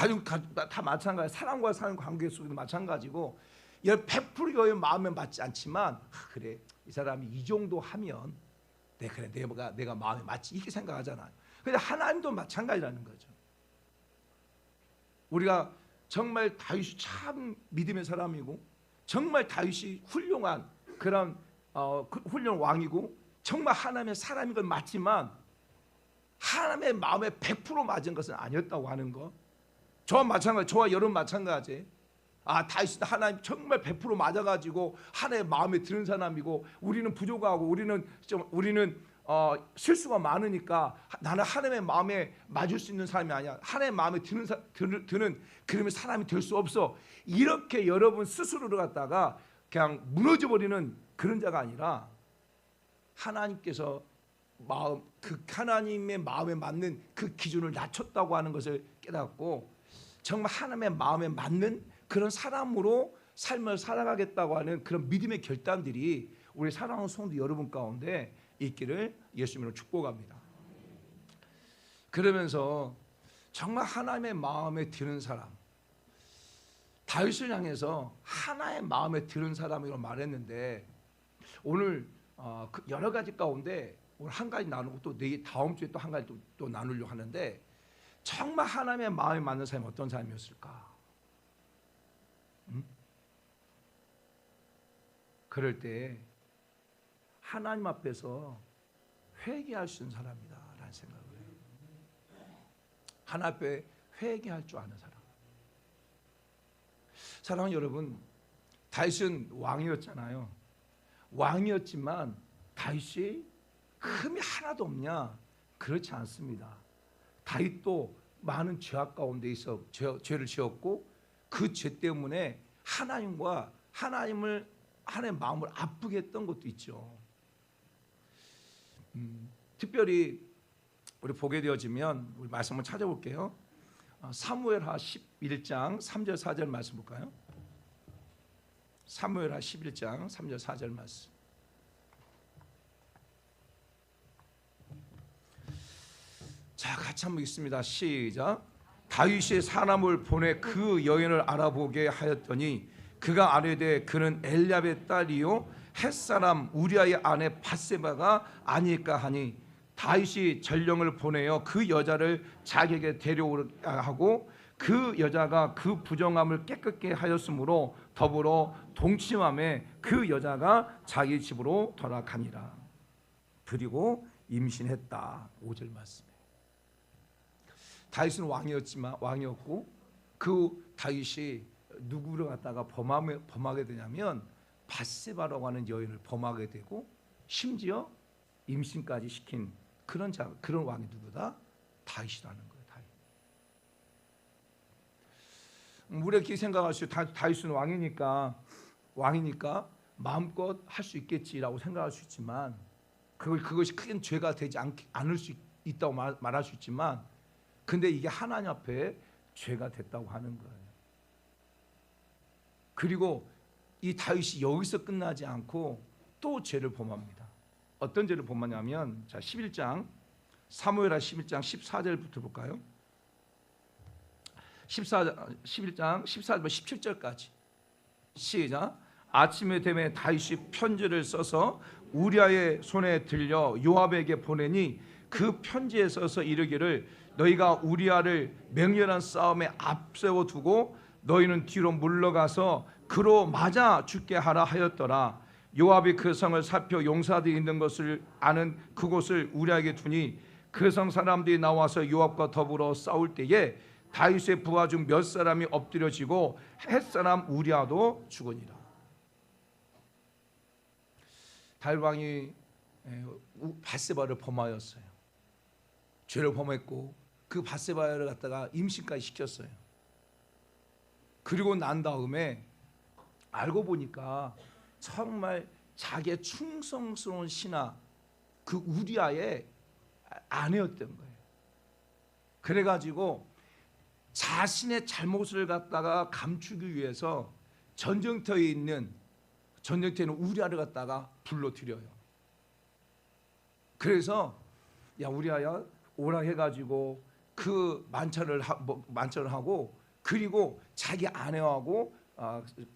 가족 다 마찬가지. 사람과 사는 관계 속에도 마찬가지고 100% 여의 마음에 맞지 않지만 그래 이 사람이 이 정도 하면 그래 내가 마음에 맞지 이렇게 생각하잖아요. 근데 하나님도 마찬가지라는 거죠. 우리가 정말 다윗이 참 믿음의 사람이고 정말 다윗이 훌륭한 그런 훌륭한 왕이고 정말 하나님의 사람인 건 맞지만 하나님의 마음에 100% 맞은 것은 아니었다고 하는 거. 저와 마찬가지, 저와 여러분 마찬가지. 다윗은 하나님 정말 100% 맞아가지고 하나님의 마음에 드는 사람이고 우리는 부족하고 우리는 실수가 많으니까 나는 하나님의 마음에 맞을 수 있는 사람이 아니야. 하나님의 마음에 드는 그러면 사람이 될 수 없어. 이렇게 여러분 스스로를 갖다가 그냥 무너져 버리는 그런 자가 아니라 하나님께서 하나님의 마음에 맞는 그 기준을 낮췄다고 하는 것을 깨닫고 정말 하나님의 마음에 맞는 그런 사람으로 삶을 살아가겠다고 하는 그런 믿음의 결단들이 우리 사랑하는 성도 여러분 가운데 있기를 예수님으로 축복합니다. 그러면서 정말 하나님의 마음에 드는 사람, 다윗을 향해서 하나의 마음에 드는 사람이라고 말했는데 오늘 여러 가지 가운데 오늘 한 가지 나누고 또 다음 주에 또 한 가지 또 나누려고 하는데 정말 하나님의 마음에 맞는 사람이 어떤 사람이었을까? 그럴 때 하나님 앞에서 회개할 수 있는 사람이다라는 생각을 해요. 하나님 앞에 회개할 줄 아는 사람. 사랑하는 여러분, 다윗은 왕이었잖아요. 왕이었지만 다윗이 흠이 하나도 없냐? 그렇지 않습니다. 다윗도 많은 죄악 가운데 있어 죄를 지었고 그 죄 때문에 하나님의 마음을 아프게 했던 것도 있죠. 특별히 우리 보게 되어지면 우리 말씀 한번 찾아볼게요. 사무엘하 11장 3절 4절 말씀 볼까요? 사무엘하 11장 3절 4절 말씀. 자, 같이 한번 읽습니다. 시작. 다윗이 사람을 보내 그 여인을 알아보게 하였더니 그가 아뢰되 그는 엘리압의 딸이요 햇사람 우리아의 아내 밧세바가 아닐까 하니 다윗이 전령을 보내어 그 여자를 자기에게 데려오게 하고 그 여자가 그 부정함을 깨끗게 하였으므로 더불어 동침함에 그 여자가 자기 집으로 돌아가니라. 그리고 임신했다. 5절 말씀. 다윗은 왕이었고 그 다윗이 누구를 갖다가 범하게 되냐면 밧세바라고 하는 여인을 범하게 되고 심지어 임신까지 시킨 그런 왕이 누구다? 다윗이라는 거예요. 다윗. 우리가 이렇게 생각할 수 있어요. 다윗은 왕이니까 마음껏 할 수 있겠지라고 생각할 수 있지만 그것이 큰 죄가 되지 않을 수 있다고 말할 수 있지만 근데 이게 하나님 앞에 죄가 됐다고 하는 거예요. 그리고 이 다윗이 여기서 끝나지 않고 또 죄를 범합니다. 어떤 죄를 범하냐면 자 11장 사무엘하 11장 14절부터 볼까요? 11장 14절부터 17절까지 시작. 아침에 되매 다윗이 편지를 써서 우리아의 손에 들려 요압에게 보내니 그 편지에 써서 이르기를 너희가 우리아를 맹렬한 싸움에 앞세워 두고 너희는 뒤로 물러가서 그로 맞아 죽게 하라 하였더라. 요압이 그 성을 살펴 용사들이 있는 것을 아는 그곳을 우리아에게 두니 그 성 사람들이 나와서 요압과 더불어 싸울 때에 다윗의 부하 중 몇 사람이 엎드려지고 햇사람 우리아도 죽으니라. 다윗 왕이 밧세바를 범하였어요. 죄를 범했고 그 밧세바를 갖다가 임신까지 시켰어요. 그리고 난 다음에 알고 보니까 정말 자기의 충성스러운 신하 그 우리아의 아내였던 거예요. 그래가지고 자신의 잘못을 갖다가 감추기 위해서 전쟁터에 있는 우리아를 갖다가 불러들여요. 그래서 야 우리아야 오라 해가지고 그 만찬을 하고 그리고 자기 아내하고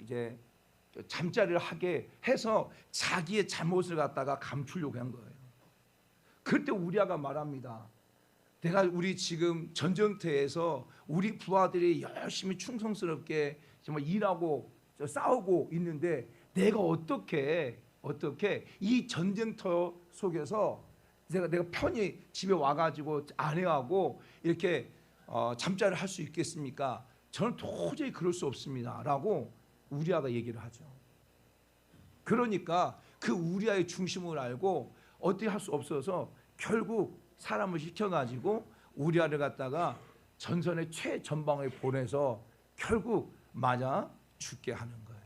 이제 잠자리를 하게 해서 자기의 잘못을 갖다가 감추려고 한 거예요. 그때 우리아가 말합니다. 내가 우리 지금 전쟁터에서 우리 부하들이 열심히 충성스럽게 정말 일하고 싸우고 있는데 내가 어떻게 이 전쟁터 속에서 내가 편히 집에 와가지고 아내하고 이렇게 잠자리를 할 수 있겠습니까? 저는 도저히 그럴 수 없습니다라고 우리아가 얘기를 하죠. 그러니까 그 우리아의 중심을 알고 어떻게 할 수 없어서 결국 사람을 시켜가지고 우리아를 갖다가 전선의 최전방에 보내서 결국 맞아 죽게 하는 거예요.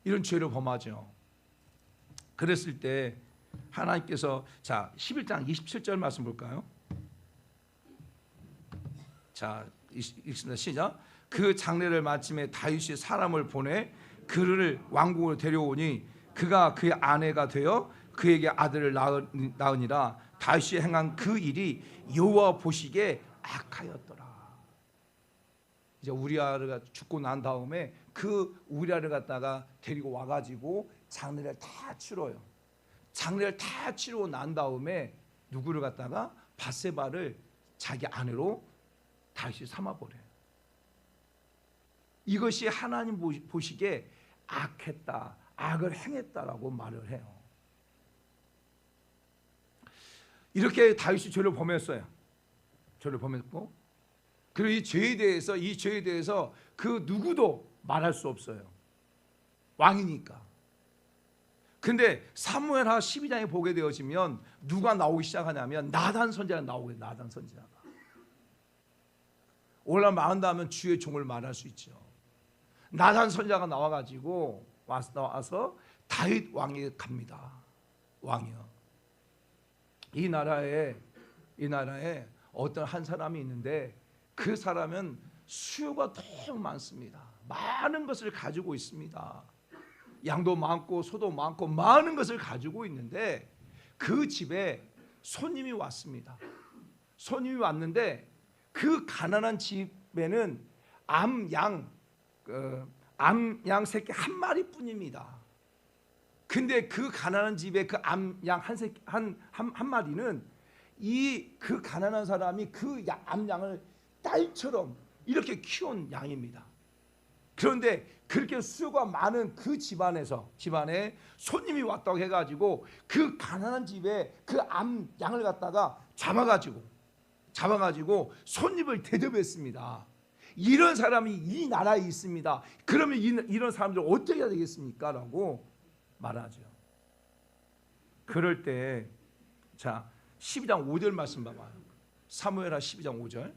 이런 죄를 범하죠. 그랬을 때 하나님께서 자 11장 27절 말씀 볼까요? 자 읽습니다. 시작. 그 장례를 마침에 다윗이 사람을 보내 그를 왕궁으로 데려오니 그가 그의 아내가 되어 그에게 아들을 낳으니라. 다윗이 행한 그 일이 여호와 보시기에 악하였더라. 이제 우리아가 죽고 난 다음에 그 우리아를 갖다가 데리고 와가지고 장례를 다 치러요. 장례를 다 치르고 난 다음에 누구를 갖다가 밧세바를 자기 아내로 다시 삼아버려요. 이것이 하나님 보시기에 악했다, 악을 행했다라고 말을 해요. 이렇게 다윗이 죄를 범했어요. 죄를 범했고, 그리고 이 죄에 대해서 그 누구도 말할 수 없어요. 왕이니까. 근데 사무엘하 12장에 보게 되어지면 누가 나오기 시작하냐면 나단 선지자가 나오게. 나단 선지자가 올라 마흔다면 주의 종을 말할 수 있죠. 나단 선지자가 나와가지고 와서 다윗 왕에게 갑니다. 왕이요. 이 나라에 어떤 한 사람이 있는데 그 사람은 수요가 너무 많습니다. 많은 것을 가지고 있습니다. 양도 많고 소도 많고 많은 것을 가지고 있는데 그 집에 손님이 왔습니다. 손님이 왔는데 그 가난한 집에는 암양 새끼 한 마리뿐입니다. 근데 그 가난한 집에 그 암양 한 마리는 그 가난한 사람이 그 암양을 딸처럼 이렇게 키운 양입니다. 그런데 그렇게 수요가 많은 그 집안에 손님이 왔다고 해가지고 그 가난한 집에 그 암양을 갖다가 잡아가지고 손님을 대접했습니다. 이런 사람이 이 나라에 있습니다. 그러면 이런 사람들 어떻게 해야 되겠습니까? 라고 말하죠. 그럴 때 자 12장 5절 말씀 봐봐요. 사무엘하 12장 5절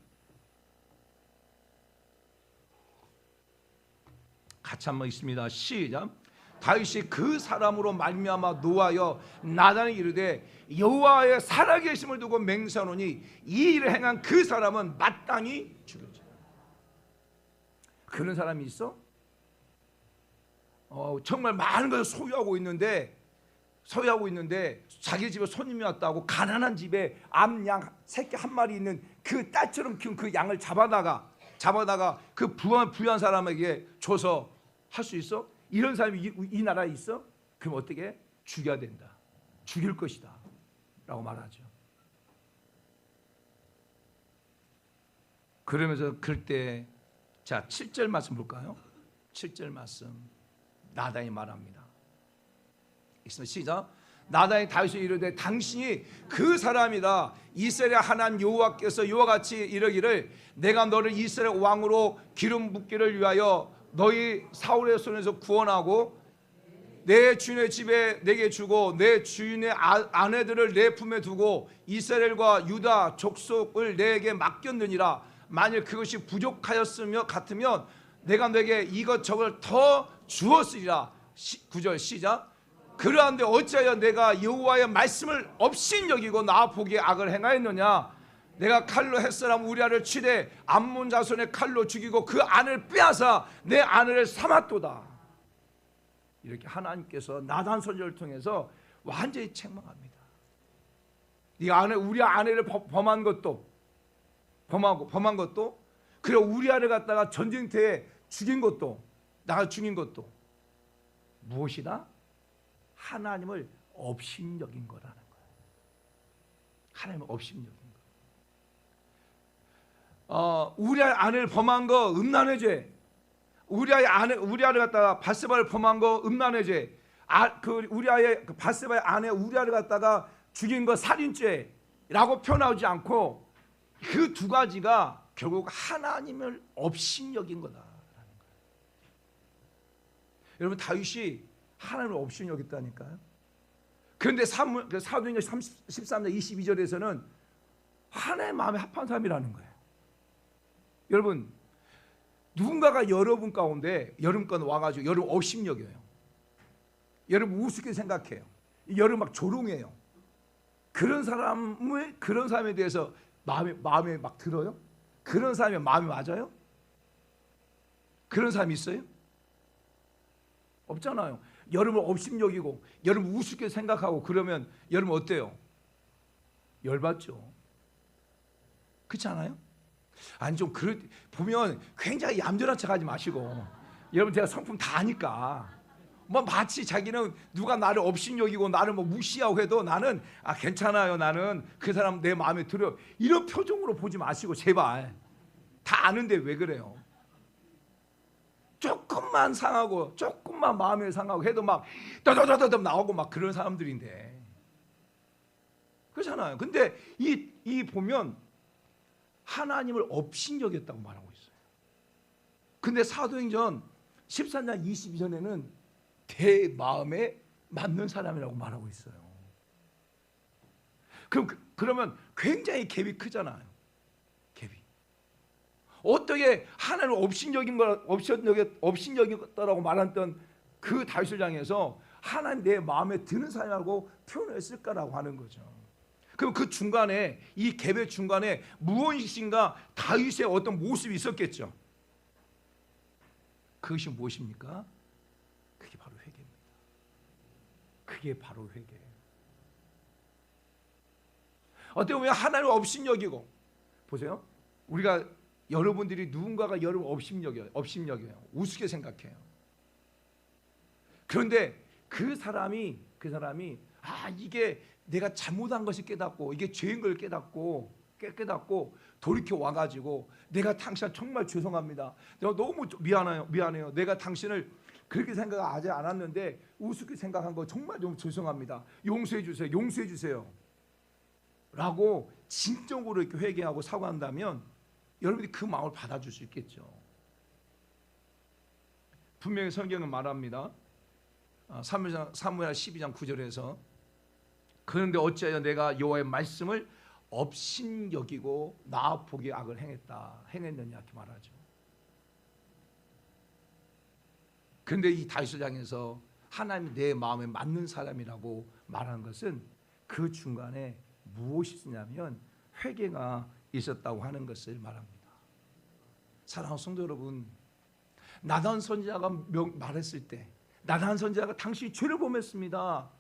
같이 한번 읽습니다. 시작. 다윗이 그 사람으로 말미암아 노하여 나단에 이르되 여호와의 살아계심을 두고 맹세하노니 이 일을 행한 그 사람은 마땅히 죽여지라. 그런 사람이 있어? 정말 많은 것을 소유하고 있는데 자기 집에 손님이 왔다고 가난한 집에 암양 새끼 한 마리 있는 그 딸처럼 키운 그 양을 잡아다가 그 부유한 사람에게 줘서 할 수 있어? 이런 사람이 이 나라에 있어? 그럼 어떻게? 죽여야 된다. 죽일 것이다 라고 말하죠. 그러면서 그때 자 7절 말씀 볼까요? 7절 말씀 나단이 말합니다. 시작. 나단이 다윗에게 이르되 당신이 그 사람이다. 이스라엘의 하나님 여호와께서 이와 같이 이르기를 내가 너를 이스라엘 왕으로 기름 붓기를 위하여 너희 사울의 손에서 구원하고 내 주인의 집에 내게 주고 내 주인의 아내들을 내 품에 두고 이스라엘과 유다 족속을 내게 맡겼느니라. 만일 그것이 부족하였으며 같으면 내가 내게 이것저것 더 주었으리라. 9절 시작. 그러한데 어찌하여 내가 여호와의 말씀을 업신여기고 나 보기에 악을 행하였느냐. 내가 칼로 햇사람 우리아를 치되 암몬 자손의 칼로 죽이고 그 아내를 빼앗아 내 아내를 삼았도다. 이렇게 하나님께서 나단 선지자를 통해서 완전히 책망합니다. 우리 아내를 범한 것도 범한 것도, 그리고 우리 아내를 갖다가 전쟁터에 죽인 것도, 나가 죽인 것도 무엇이다? 하나님을 업신여긴 거라는 거예요. 하나님을 업신여긴 거. 우리 아내를 범한 거 음란의 죄. 우리 아내를 갖다가 바세바를 범한 거 음란의 죄. 우리 아의 바세바의 아내 우리아를 갖다가 죽인 거 살인죄라고 표현하지 않고 그 두 가지가 결국 하나님을 업신여긴 거다라는 거예요. 여러분, 다윗이 하나님을 업신여겼다니까요. 그런데 사도행전 13장 22절에서는 하나님의 마음에 합한 사람이라는 거예요. 여러분, 누군가가 여러분 가운데 와가지고 여러분 업신여겨요. 여러분 우습게 생각해요. 여러분 막 조롱해요. 그런 사람에 대해서 마음에 막 들어요? 그런 사람의 마음이 맞아요? 그런 사람이 있어요? 없잖아요. 여러분 업신여기고 여러분 우습게 생각하고 그러면 여러분 어때요? 열받죠. 그렇지 않아요? 아니 좀 보면 굉장히 얌전한 척하지 마시고, 여러분 제가 성품 다 아니까 뭐 마치 자기는 누가 나를 업신여기고 나를 뭐 무시하고 해도 나는 괜찮아요, 나는 그 사람 내 마음에 들어요, 이런 표정으로 보지 마시고 제발. 다 아는데 왜 그래요? 조금만 상하고 조금만 마음에 상하고 해도 막 떠더더더 나오고 막 그런 사람들인데, 그렇잖아요. 근데 이 보면 하나님을 업신여겼다고 말하고 있어요. 근데 사도행전 13장 22절에는 내 마음에 맞는 사람이라고 말하고 있어요. 그러면 굉장히 갭이 크잖아요. 갭이. 어떻게 하나님을 업신여겼다라고 말했던 그 다윗을 향해서 하나님 내 마음에 드는 사람이라고 표현했을까라고 하는 거죠. 그럼 그 중간에, 이 갭의 중간에 무엇인가 다윗의 어떤 모습이 있었겠죠. 그것이 무엇입니까? 그게 바로 회개입니다. 그게 바로 회개예요. 어떻게 보면 하나님을 업신여기고, 보세요. 우리가 여러분들이 누군가가 여러분 업신여겨요. 우습게 생각해요. 그런데 그 사람이 이게 내가 잘못한 것이 깨닫고 이게 죄인 걸 깨닫고 돌이켜 와가지고 내가 당신 정말 죄송합니다. 내가 너무 미안해요. 내가 당신을 그렇게 생각하지 않았는데 우습게 생각한 거 정말 좀 죄송합니다. 용서해 주세요. 라고 진정으로 이렇게 회개하고 사과한다면 여러분이 그 마음을 받아줄 수 있겠죠. 분명히 성경은 말합니다. 사무엘 12장 9절에서 그런데 어찌하여 내가 여호와의 말씀을 업신여기고 나 보기에 악을 행했느냐 이렇게 말하죠. 그런데 이 다윗을 향해서 하나님이 내 마음에 맞는 사람이라고 말하는 것은 그 중간에 무엇이 있었냐면 회개가 있었다고 하는 것을 말합니다. 사랑하는 성도 여러분, 나단 선지자가 말했을 때, 나단 선지자가 당신이 죄를 범했습니다,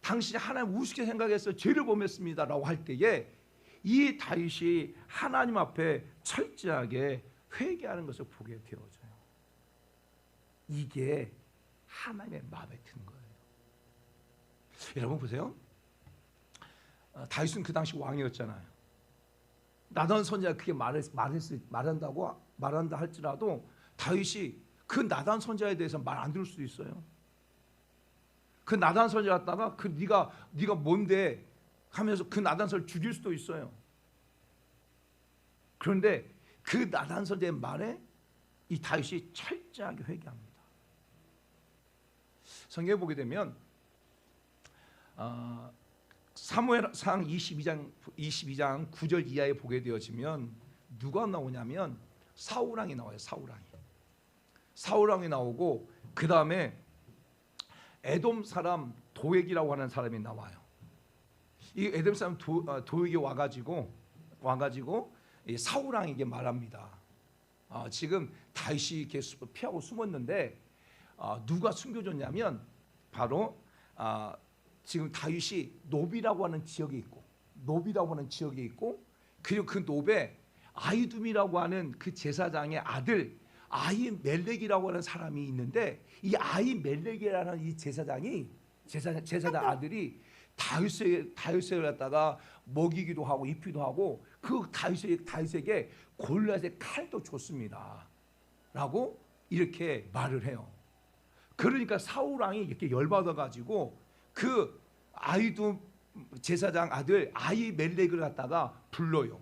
당신이 하나님 우습게 생각해서 죄를 범했습니다 라고 할 때에 이 다윗이 하나님 앞에 철저하게 회개하는 것을 보게 되어져요. 이게 하나님의 마음에 드는 거예요. 여러분 보세요. 다윗은 그 당시 왕이었잖아요. 나단 선지자가 그게 말한다 할지라도 다윗이 그 나단 선지자에 대해서 말 안 들을 수도 있어요. 그 나단 선지자 갔다가 네가 뭔데 하면서 그 나단 선지자를 죽일 수도 있어요. 그런데 그 나단 선지자의 말에 이 다윗이 철저하게 회개합니다. 성경에 보게 되면 사무엘상 22장 9절 이하에 보게 되어지면 누가 나오냐면 사울왕이 나와요. 사울왕이 나오고 그 다음에 에돔 사람 도액이라고 하는 사람이 나와요. 이 에돔 사람 도액이 와가지고 이 사울왕에게 말합니다. 지금 다윗이 이렇게 피하고 숨었는데 누가 숨겨줬냐면 바로 지금 다윗이 노비라고 하는 지역에 있고, 노비라고 하는 지역에 있고, 그리고 그 노베 아이둠이라고 하는 그 제사장의 아들 아히멜렉이라고 하는 사람이 있는데, 이 아히멜렉이라는 이 제사장 아들이 다윗을 갖다가 먹이기도 하고 입히기도 하고, 그 다윗에게 골리앗의 칼도 줬습니다 라고 이렇게 말을 해요. 그러니까 사울 왕이 이렇게 열받아 가지고 그 아이둠 제사장 아들 아히멜렉을 갖다가 불러요.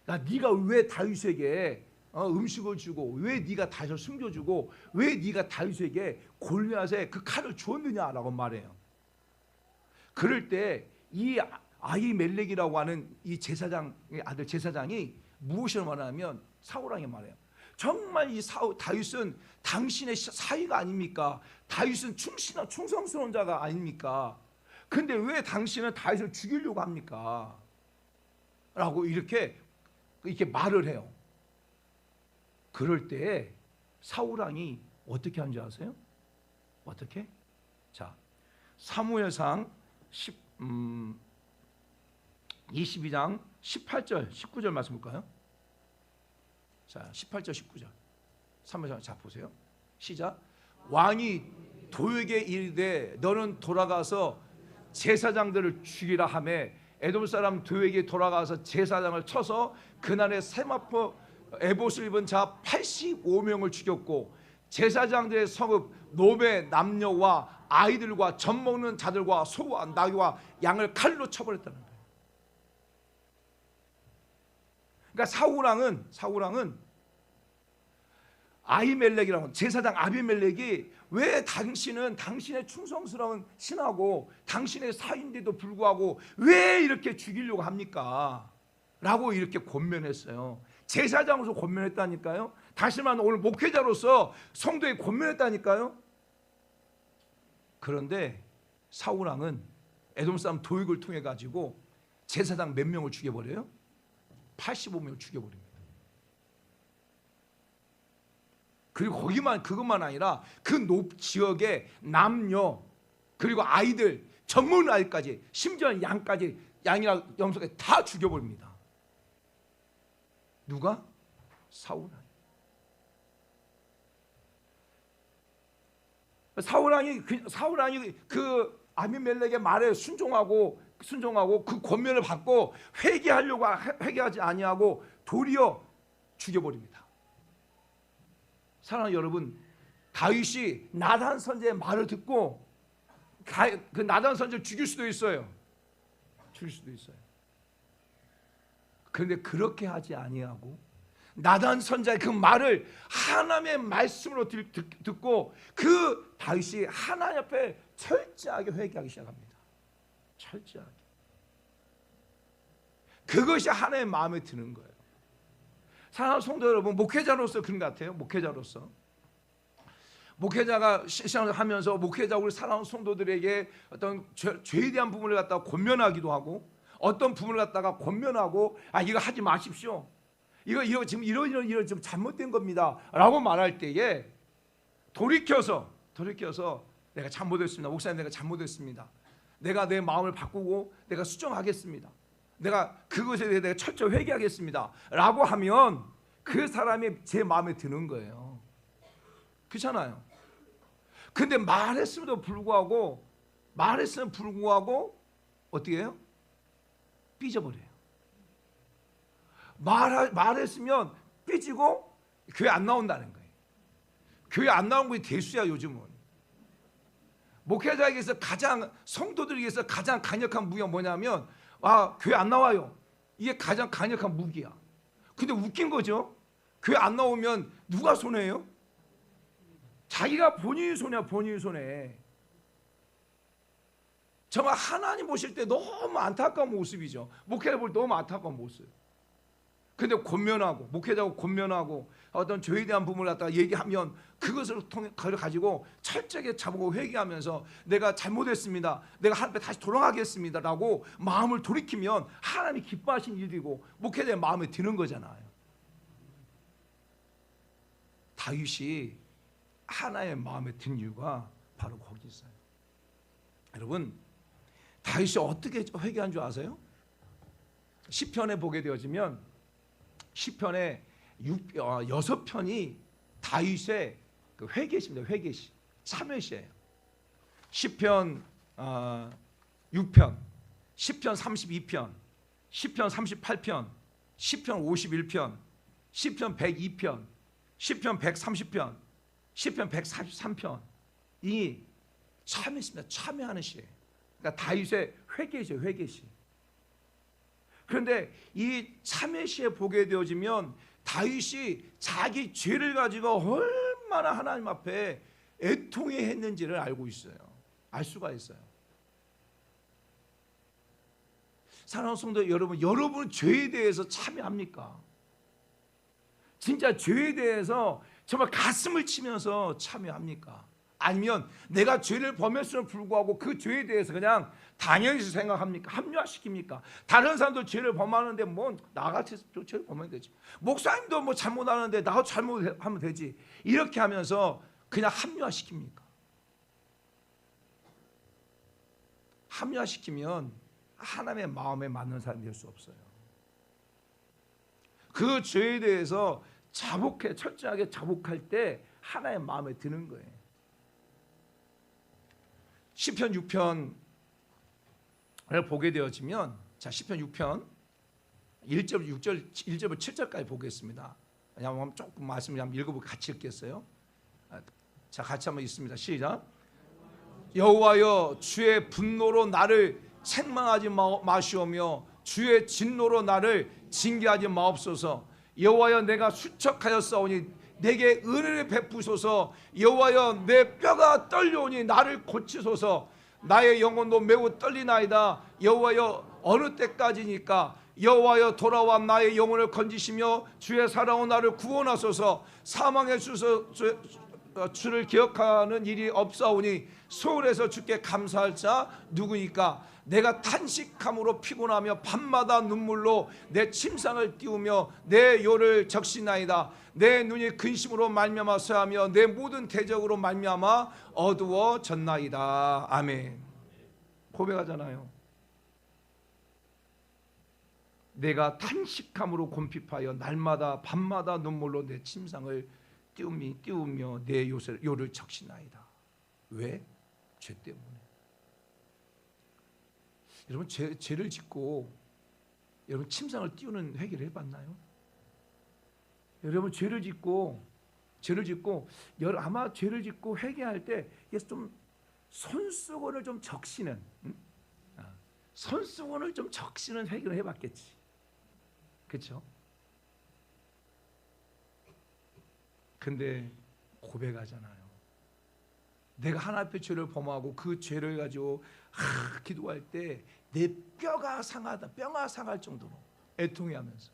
야, 네가 왜 다윗에게 음식을 주고, 왜 네가 다윗을 숨겨주고, 왜 네가 다윗에게 골리앗의 그 칼을 주었느냐라고 말해요. 그럴 때 이 아히멜렉이라고 하는 이 제사장의 아들 제사장이 무엇을 말하냐면, 사울 왕이 말해요. 정말 이 다윗은 당신의 사위가 아닙니까? 다윗은 충성스러운 자가 아닙니까? 근데 왜 당신은 다윗을 죽이려고 합니까? 라고 이렇게 말을 해요. 그럴 때 사울 왕이 어떻게 하는지 아세요? 어떻게? 자, 사무엘상 22장 18절 19절 말씀 볼까요? 자, 18절 19절 사무엘상, 자 보세요. 시작. 왕이 도에게 이르되 너는 돌아가서 제사장들을 죽이라 하매, 에돔 사람 도에게 돌아가서 제사장을 쳐서 그날에 세마포 에봇을 입은 자 85명을 죽였고, 제사장들의 성읍 노베 남녀와 아이들과 젖 먹는 자들과 소와 나귀와 양을 칼로 쳐버렸다는 거예요. 그러니까 사울 왕은 아히멜렉이라고, 제사장 아비멜렉이 왜 당신은 당신의 충성스러운 신하고 당신의 사위인데도 불구하고 왜 이렇게 죽이려고 합니까? 라고 이렇게 권면했어요. 제사장으로서 권면했다니까요. 다시 말하면 오늘 목회자로서 성도에 권면했다니까요. 그런데 사울 왕은 에돔 사람 도익을 통해 가지고 제사장 몇 명을 죽여버려요? 85명을 죽여버립니다. 그리고 그것만 아니라 그 지역의 남녀 그리고 아이들, 젖먹는 아이까지, 심지어 양까지, 양이나 염소까지 다 죽여버립니다. 누가? 사울 왕이. 사울 왕이 그 아비멜렉의 말에 순종하고 그 권면을 받고 회개하지 아니하고 도리어 죽여버립니다. 사랑하는 여러분, 다윗이 나단 선지의 말을 듣고 그 나단 선지를 죽일 수도 있어요. 그런데 그렇게 하지 아니하고 나단 선지의 그 말을 하나님의 말씀으로 듣고 그 다윗이 하나님 앞에 철저하게 회개하기 시작합니다. 철저하게. 그것이 하나님의 마음에 드는 거예요. 사랑하는 성도 여러분, 목회자로서 그런 것 같아요. 목회자가 신앙을 하면서 목회자가 우리 사랑하는 성도들에게 어떤 죄에 대한 부분을 갖다가 권면하기도 하고, 어떤 부분을 갖다가 권면하고, 이거 하지 마십시오. 이거 지금 이런 좀 잘못된 겁니다라고 말할 때에 돌이켜서 내가 잘못했습니다. 목사님, 내가 잘못했습니다. 내가 내 마음을 바꾸고 내가 수정하겠습니다. 내가 그것에 대해 내가 철저히 회개하겠습니다 라고 하면 그 사람이 제 마음에 드는 거예요. 그렇잖아요. 근데 말했음에도 불구하고 어떻게 해요? 삐져버려요. 말했으면 삐지고 교회 안 나온다는 거예요. 교회 안 나온 것이 대수야. 요즘은 목회자에게서 성도들에게서 가장 강력한 무기가 뭐냐면, 교회 안 나와요. 이게 가장 강력한 무기야. 근데 웃긴 거죠. 교회 안 나오면 누가 손해예요? 자기가 본인이 손해야. 본인이 손해. 정말 하나님 보실 때 너무 안타까운 모습이죠. 목회자 볼 때 너무 안타까운 모습. 근데 목회자하고 권면하고 어떤 죄에 대한 부분을 갖다가 얘기하면 그것을 가지고 철저하게 자보고 회개하면서 내가 잘못했습니다. 내가 하나님 앞에 다시 돌아가겠습니다라고 마음을 돌이키면 하나님이 기뻐하신 일이고 목회자의 마음에 드는 거잖아요. 다윗이 하나의 마음에 든 이유가 바로 거기 있어요. 여러분, 다윗이 어떻게 회개한 줄 아세요? 시편에 보게 되어지면 시편에 6편이 다윗의 그 회개시입니다. 회개시, 참회시예요. 시편 6편, 시편 32편, 시편 38편, 시편 51편, 시편 102편, 시편 130편, 시편 143편이 참회시입니다. 참회하는 시예요. 그러니까 다윗의 회개시죠. 회개시. 그런데 이 참회시에 보게 되어지면 다윗이 자기 죄를 가지고 얼마나 하나님 앞에 애통해 했는지를 알고 있어요. 알 수가 있어요. 사랑하는 성도 여러분, 여러분 죄에 대해서 참회합니까? 진짜 죄에 대해서 정말 가슴을 치면서 참회합니까? 아니면 내가 죄를 범했음에도 불구하고 그 죄에 대해서 그냥 당연히 생각합니까? 합리화시킵니까? 다른 사람도 죄를 범하는데 뭐 나같이 죄를 범하면 되지. 목사님도 뭐 잘못하는데 나도 잘못하면 되지. 이렇게 하면서 그냥 합리화시킵니까? 합리화시키면 하나님의 마음에 맞는 사람이 될 수 없어요. 그 죄에 대해서 철저하게 자복할 때 하나님의 마음에 드는 거예요. 시편 6편을 보게 되어지면, 자, 시편 6편 1절 1절부터 7절까지 보겠습니다. 한번 조금 말씀을 한번 읽어보고 같이 읽겠어요. 자, 같이 한번 읽습니다. 시작. 여호와여, 주의 분노로 나를 책망하지 마시오며 주의 진노로 나를 징계하지 마옵소서. 여호와여, 내가 수척하였사오니 내게 은혜를 베푸소서. 여호와여, 내 뼈가 떨려오니 나를 고치소서. 나의 영혼도 매우 떨리나이다. 여호와여, 어느 때까지니까? 여호와여, 돌아와 나의 영혼을 건지시며 주의 살아온 나를 구원하소서. 사망의 주를 기억하는 일이 없사오니 소홀해서 주께 감사할 자 누구니까? 내가 탄식함으로 피곤하며 밤마다 눈물로 내 침상을 띄우며 내 요를 적시나이다. 내 눈이 근심으로 말미암아 쇠하며 내 모든 대적으로 말미암아 어두워졌나이다. 아멘. 고백하잖아요. 내가 탄식함으로 곰핍하여 날마다 밤마다 눈물로 내 침상을 띄우며 내 요를 적시나이다. 왜? 죄 때문에. 여러분, 죄를 짓고 여러분 침상을 띄우는 회개를 해봤나요? 여러분, 죄를 짓고 아마 죄를 짓고 회개할 때 좀 손수건을 좀 적시는, 손수건을 좀 적시는 회개를 해봤겠지. 그렇죠? 근데 고백하잖아요. 내가 하나님 앞에 죄를 범하고 그 죄를 가지고 기도할 때 내 뼈가 상하다, 뼈가 상할 정도로 애통해하면서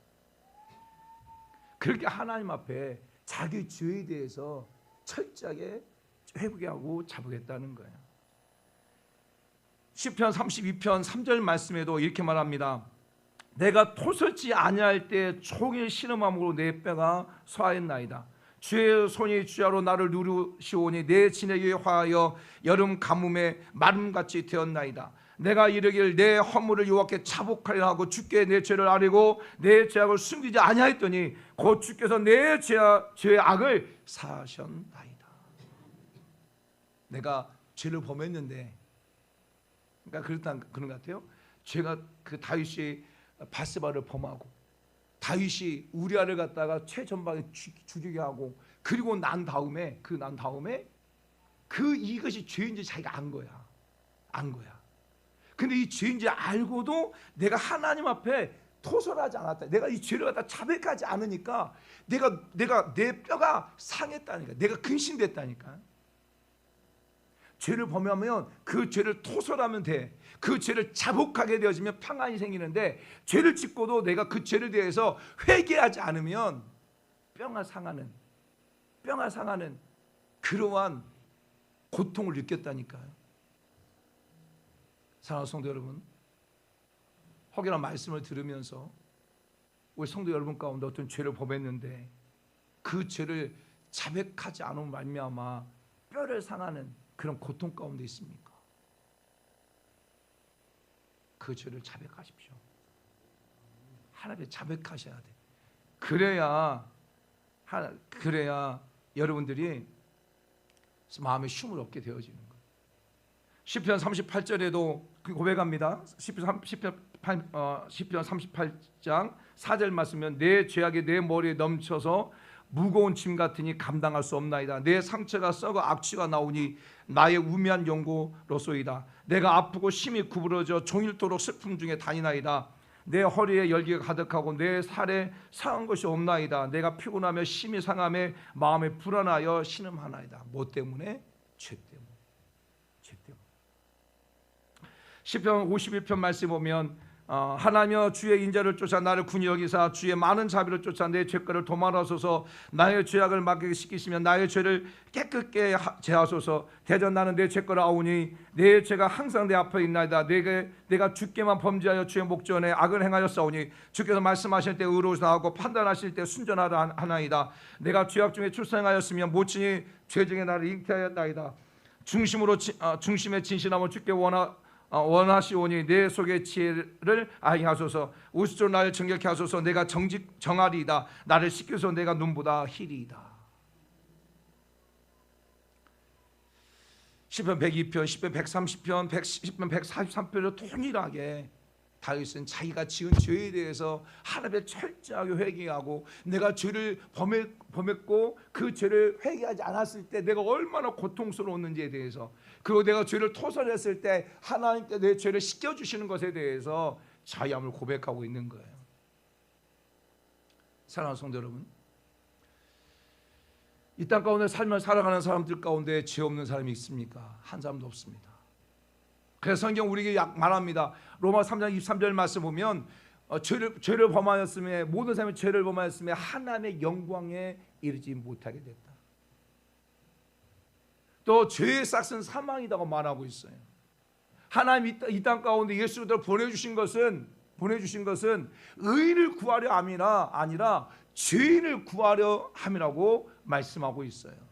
그렇게 하나님 앞에 자기 죄에 대해서 철저하게 회개하고 자복했다는 거예요. 시편 32편 3절 말씀에도 이렇게 말합니다. 내가 토설지 아니할 때 종일 신음함으로 내 뼈가 소하였나이다. 주의 손이 주야로 나를 누르시오니 내 진에게 화하여 여름 가뭄에 마름같이 되었나이다. 내가 이르길 내 허물을 여호와께 자복하리라 하고 주께 내 죄를 아뢰고 내 죄악을 숨기지 아니하였더니 곧 주께서 내 죄의 악을 사하셨나이다. 내가 죄를 범했는데, 그러니까 그런 것 같아요. 죄가 그 다윗이 바세바를 범하고 다윗이 우리아를 갖다가 최전방에 죽이게 하고 그리고 난 다음에 이것이 죄인지 자기가 안 거야. 근데 이 죄인지 알고도 내가 하나님 앞에 토설하지 않았다. 내가 이 죄를 갖다 자백하지 않으니까 내가 내 뼈가 상했다니까. 내가 근심됐다니까. 죄를 범하면 그 죄를 토설하면 돼. 그 죄를 자복하게 되어지면 평안이 생기는데, 죄를 짓고도 내가 그 죄를 대해서 회개하지 않으면 뼈가 상하는 그러한 고통을 느꼈다니까요. 사랑하는 성도 여러분, 혹여나 말씀을 들으면서 우리 성도 여러분 가운데 어떤 죄를 범했는데 그 죄를 자백하지 않으면 말미암아 뼈를 상하는 그런 고통 가운데 있습니까? 그 죄를 자백하십시오. 하나님께 자백하셔야 돼. 그래야 여러분들이 마음의 쉼을 얻게 되어지는 거예요. 시편 38절에도 고백합니다. 시편 38장 4절 말씀은 내 죄악이 내 머리에 넘쳐서 무거운 짐 같으니 감당할 수 없나이다. 내 상처가 썩어 악취가 나오니 나의 우매한 연고로소이다. 내가 아프고 심히 구부러져 종일토록 슬픔 중에 다니나이다. 내 허리에 열기가 가득하고 내 살에 상한 것이 없나이다. 내가 피곤하며 심히 상함에 마음에 불안하여 신음하나이다. 뭐 때문에? 죄 때문에. 죄 때문에. 시편 51편 말씀 보면 하나님여 주의 인자를 쫓아 나를 군히 여기사 주의 많은 자비를 쫓아 내 죄가를 도말하소서. 나의 죄악을 막게 시키시며 나의 죄를 깨끗게 제하소서. 대전 나는 내 죄가를 아우니 내 죄가 항상 내 앞에 있나이다. 내가 주께만 범죄하여 주의 목전에 악을 행하였사오니 주께서 말씀하실 때 의로우시다 하고 판단하실 때 순전하다 하나이다. 내가 죄악 중에 출생하였으며 모친이 죄 중에 나를 잉태하였나이다. 중심의 진실함을 주께 원하시오니 내 속의 지혜를 알게 하소서. 우스로 나를 정결케 하소서. 내가 정하리이다. 나를 씻겨서 내가 눈보다 희리이다. 시편 102편, 시편 130편, 시편 143편을 동일하게 다윗은 자기가 지은 죄에 대해서 하나님께 철저하게 회개하고 내가 죄를 범했고 그 죄를 회개하지 않았을 때 내가 얼마나 고통스러웠는지에 대해서, 그리고 내가 죄를 토설했을 때 하나님께 내 죄를 씻겨주시는 것에 대해서 자유함을 고백하고 있는 거예요. 사랑하는 성도 여러분, 이 땅 가운데 삶을 살아가는 사람들 가운데 죄 없는 사람이 있습니까? 한 사람도 없습니다. 그래서 성경 우리에게 말합니다. 로마 3장 23절 말씀 보면 죄를 범하였음에 모든 사람이 죄를 범하였음에 하나님의 영광에 이르지 못하게 됐다. 또 죄의 싹은 사망이라고 말하고 있어요. 하나님 이 땅 가운데 예수를 보내주신 것은 의인을 구하려 함이라 아니라 죄인을 구하려 함이라고 말씀하고 있어요.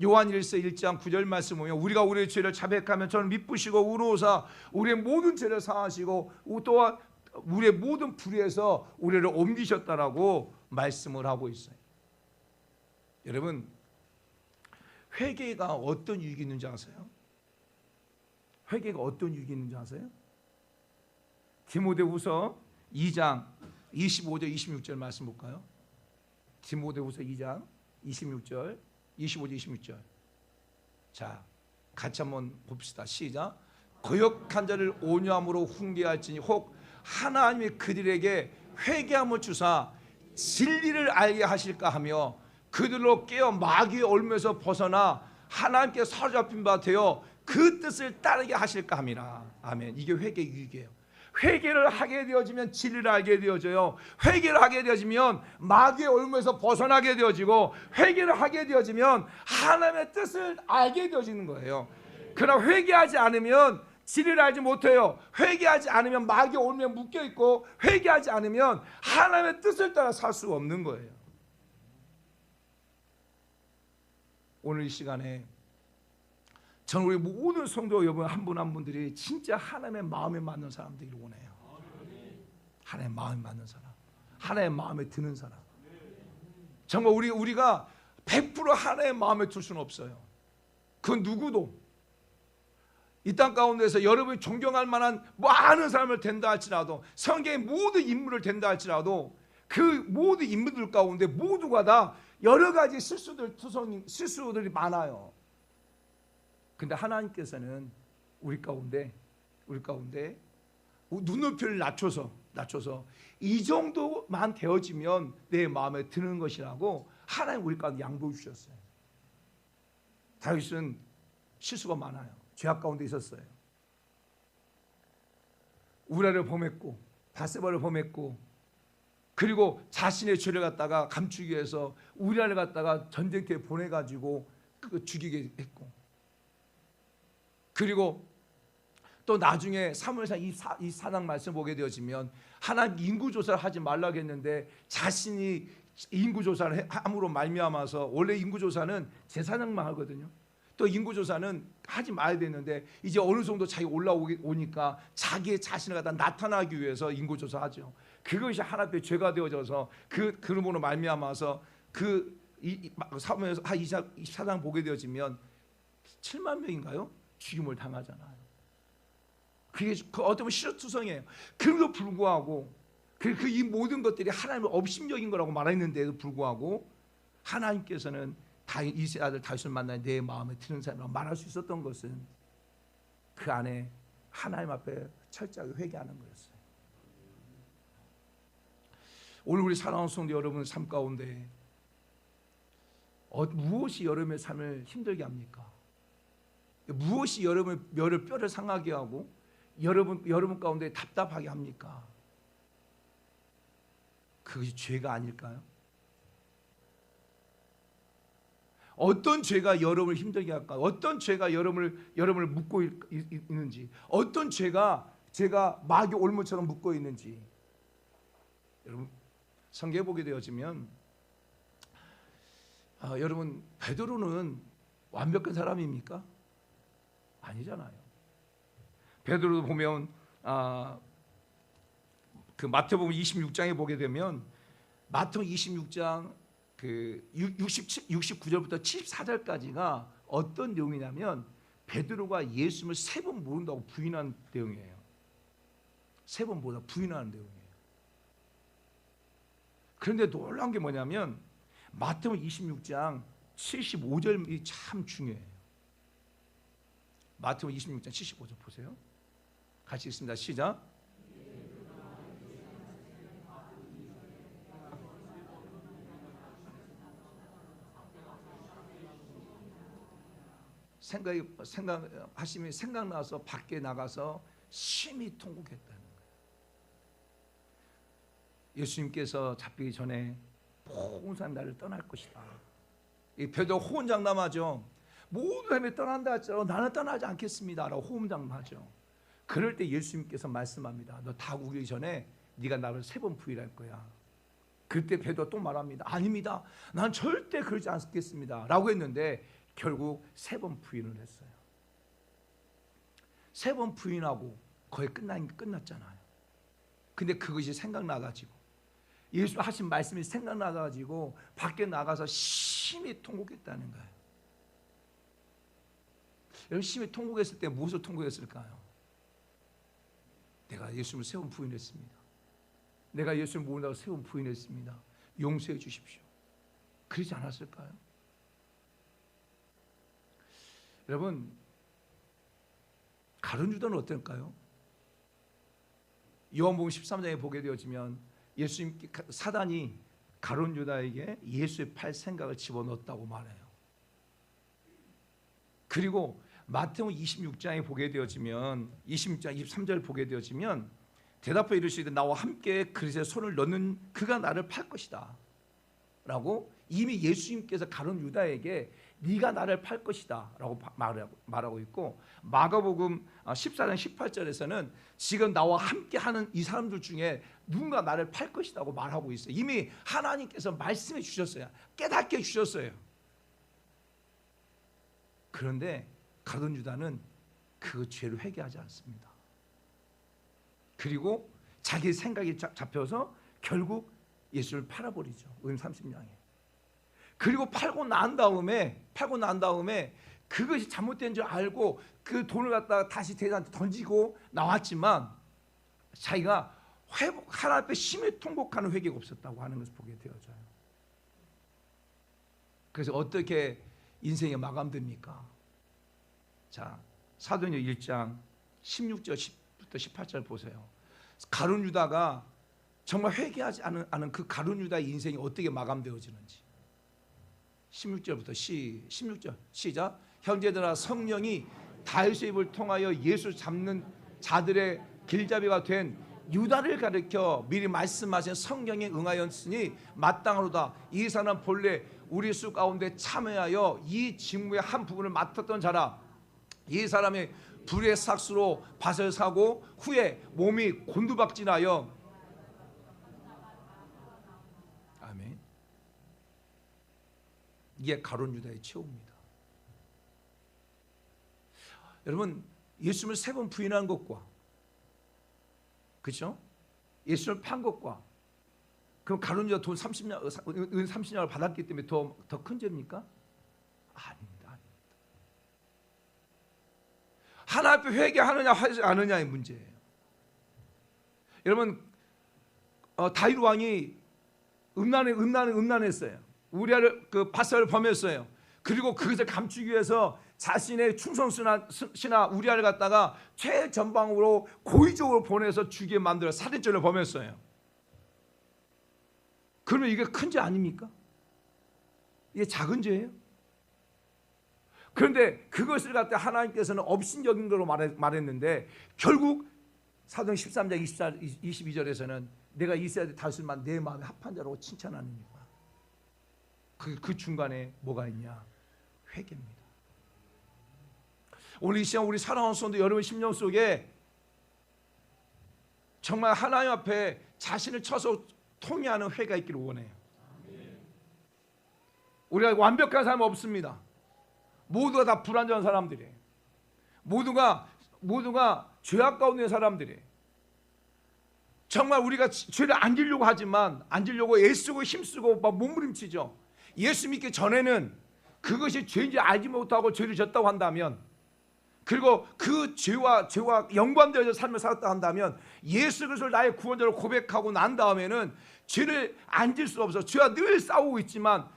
요한일서 1장 9절 말씀 보면 우리가 우리의 죄를 자백하면 저는 미쁘시고 의로우사 우리의 모든 죄를 사하시고 또한 우리의 모든 불의에서 우리를 옮기셨다라고 말씀을 하고 있어요. 여러분, 회개가 어떤 유익이 있는지 아세요? 회개가 어떤 유익이 있는지 아세요? 디모데후서 2장 25절 26절 말씀 볼까요? 디모데후서 2장 25절 26절. 자, 같이 한번 봅시다. 시작. 거역한 자를 온유함으로 훈계할지니 혹 하나님이 그들에게 회개함을 주사 진리를 알게 하실까 하며 그들로 깨어 마귀의 올무에서 벗어나 하나님께 사로잡힌 바 되어 그 뜻을 따르게 하실까 함이라. 아멘. 이게 회개의 유익이에요. 회개를 하게 되어지면 진리를 알게 되어져요. 회개를 하게 되어지면 마귀의 올무에서 벗어나게 되어지고, 회개를 하게 되어지면 하나님의 뜻을 알게 되어지는 거예요. 그러나 회개하지 않으면 진리를 알지 못해요. 회개하지 않으면 마귀의 올무에 묶여 있고, 회개하지 않으면 하나님의 뜻을 따라 살 수가 없는 거예요. 오늘 이 시간에 저는 우리 모든 성도 여러분 한 분 한 분들이 진짜 하나님의 마음에 맞는 사람들이 원해요. 하나님의 마음에 맞는 사람, 하나님의 마음에 드는 사람. 정말 우리가 100% 하나님의 마음에 들 수는 없어요. 그 누구도 이 땅 가운데서 여러분이 존경할 만한 많은 사람을 된다 할지라도, 성경의 모든 인물을 된다 할지라도 그 모든 인물들 가운데 모두가 다 여러 가지 실수들이 많아요. 근데 하나님께서는 우리 가운데 눈높이를 낮춰서 이 정도만 되어지면 내 마음에 드는 것이라고 하나님 우리 가운데 양보해 주셨어요. 다윗은 실수가 많아요. 죄악 가운데 있었어요. 우리아를 범했고 바세바를 범했고, 그리고 자신의 죄를 갖다가 감추기 위해서 우리아를 갖다가 전쟁터에 보내가지고 죽이게 했고, 그리고 또 나중에 사무엘상 24장 말씀 보게 되어지면 하나님 인구조사를 하지 말라고 했는데 자신이 인구조사를 함으로 말미암아서, 원래 인구조사는 제사장만 하거든요. 또 인구조사는 하지 말아야 되는데 이제 어느 정도 자기 올라오니까 자기의 자신을 갖다 나타나기 위해서 인구조사하죠. 그것이 하나님 앞에 죄가 되어져서 그 그름으로 말미암아서 사무엘서 24장 보게 되어지면 7만 명인가요? 죽임을 당하잖아요. 그게 어떤 보면 실효투성이에요. 그럼에도 불구하고 이 모든 것들이 하나님의 업심적인 거라고 말했는데도 불구하고 하나님께서는 이세 아들 다윗을 만나 내 마음에 드는 사람이라고 말할 수 있었던 것은 그 안에 하나님 앞에 철저하게 회개하는 거였어요. 오늘 우리 사랑하는 성도 여러분의 삶 가운데 무엇이 여러분의 삶을 힘들게 합니까? 무엇이 여러분의 뼈를 상하게 하고 여러분 가운데 답답하게 합니까? 그것이 죄가 아닐까요? 어떤 죄가 여러분을 힘들게 할까? 어떤 죄가 여러분을 묶고 있는지, 어떤 죄가 제가 마귀 올무처럼 묶고 있는지, 여러분 성경에 보게 되어지면 여러분 베드로는 완벽한 사람입니까? 아니잖아요. 베드로도 보면 그 마태복음 26장에 보게 되면 마태복음 26장 그 69절부터 74절까지가 어떤 내용이냐면 베드로가 예수님을 3번 모른다고 부인한 내용이에요. 3번 모른다 부인하는 내용이에요. 그런데 놀라운 게 뭐냐면 마태복음 26장 75절이 참 중요해요. 마태복음 26장 75절 보세요. 같이 읽습니다. 시작. 생각하시면 생각나서 밖에 나가서 심히 통곡했다는 거예요. 예수님께서 잡히기 전에 모든 사람이 나를 떠날 것이다. 이 베드로 호언장담하죠. 모든 사람이 떠난다 할지라도 나는 떠나지 않겠습니다 라고 호언장담하죠. 그럴 때 예수님께서 말씀합니다. 너 다 우기 전에 네가 나를 3번 부인할 거야. 그때 베드로가 또 말합니다. 아닙니다. 난 절대 그러지 않겠습니다 라고 했는데 결국 3번 부인을 했어요. 3번 부인하고 거의 끝났잖아요. 근데 그것이 생각나가지고 예수 하신 말씀이 생각나가지고 밖에 나가서 심히 통곡했다는 거예요. 여러분 심히 통곡했을 때 무엇을 통곡했을까요? 내가 예수님을 3번 부인했습니다. 내가 예수님을 모른다고 3번 부인했습니다. 용서해 주십시오. 그러지 않았을까요? 여러분 가룟 유다는 어떨까요? 요한복음 13장에 보게 되어지면 예수님 사단이 가룟 유다에게 예수의 팔 생각을 집어넣었다고 말해요. 그리고 마태복음 26장에 보게 되어지면 26장 23절 보게 되어지면 대답하여 이르시되 나와 함께 그릇에 손을 넣는 그가 나를 팔 것이다 라고 이미 예수님께서 가룟 유다에게 네가 나를 팔 것이다 라고 말하고 있고 마가복음 14장 18절에서는 지금 나와 함께 하는 이 사람들 중에 누군가 나를 팔 것이라고 말하고 있어요. 이미 하나님께서 말씀해 주셨어요. 깨닫게 주셨어요. 그런데 가룟 유다는 그 죄를 회개하지 않습니다. 그리고 자기 생각이 잡혀서 결국 예수를 팔아버리죠. 은 30냥에. 그리고 팔고 난 다음에 그것이 잘못된 줄 알고 그 돈을 갖다가 다시 대장한테 던지고 나왔지만 자기가 하나님 앞에 심히 통곡하는 회개가 없었다고 하는 것을 보게 되어져요. 그래서 어떻게 인생이 마감됩니까? 자, 사도행전 1장 16절부터 18절 보세요. 가룟 유다가 정말 회개하지 않은 그 가룟 유다의 인생이 어떻게 마감되어지는지 16절부터 16절 시작. 형제들아 성령이 다윗의 입을 통하여 예수 잡는 자들의 길잡이가 된 유다를 가리켜 미리 말씀하신 성경에 응하였으니 마땅하로다. 이 사람 본래 우리 수 가운데 참여하여 이 직무의 한 부분을 맡았던 자라. 이 사람이 불의 삭수로 밭을 사고 후에 몸이 곤두박질하여 아멘. 이게 가룟 유다의 최후입니다. 여러분 예수님을 3번 부인한 것과 그렇죠? 예수를 판 것과 그럼 가룟 유다 돈 30냥, 은 30냥을 받았기 때문에 더 큰 죄입니까? 아닙니다. 하나님 앞에 회개하느냐 하지 않느냐의 문제예요. 여러분 다윗 왕이 음란했어요. 우리아를 그 바사를 범했어요. 그리고 그것을 감추기 위해서 자신의 충성신하 우리아를 갖다가 최전방으로 고의적으로 보내서 죽게 만들어 살인죄를 범했어요. 그러면 이게 큰 죄 아닙니까? 이게 작은 죄예요? 그런데 그것을 갖다 하나님께서는 업신여긴 걸로 말했는데 결국 사도행 13장 22절에서는 내가 이스라엘 다윗만 내 마음에 합한 자라고 칭찬하느니라. 그 중간에 뭐가 있냐? 회개입니다. 오늘 이 시간 우리 사랑하는 성도 여러분 심령 속에 정말 하나님 앞에 자신을 쳐서 통회하는 회가 있기를 원해요. 우리가 완벽한 사람 없습니다. 모두가 다 불완전한 사람들이에요. 모두가 죄악 가운데 사람들이에요. 정말 우리가 죄를 안 지려고 하지만 안 지려고 애쓰고 힘쓰고 막 몸부림치죠. 예수 믿기 전에는 그것이 죄인지 알지 못하고 죄를 졌다고 한다면, 그리고 그 죄와 연관되어서 삶을 살았다 한다면, 예수 그리스도를 나의 구원자로 고백하고 난 다음에는 죄를 안 질 수 없어. 죄와 늘 싸우고 있지만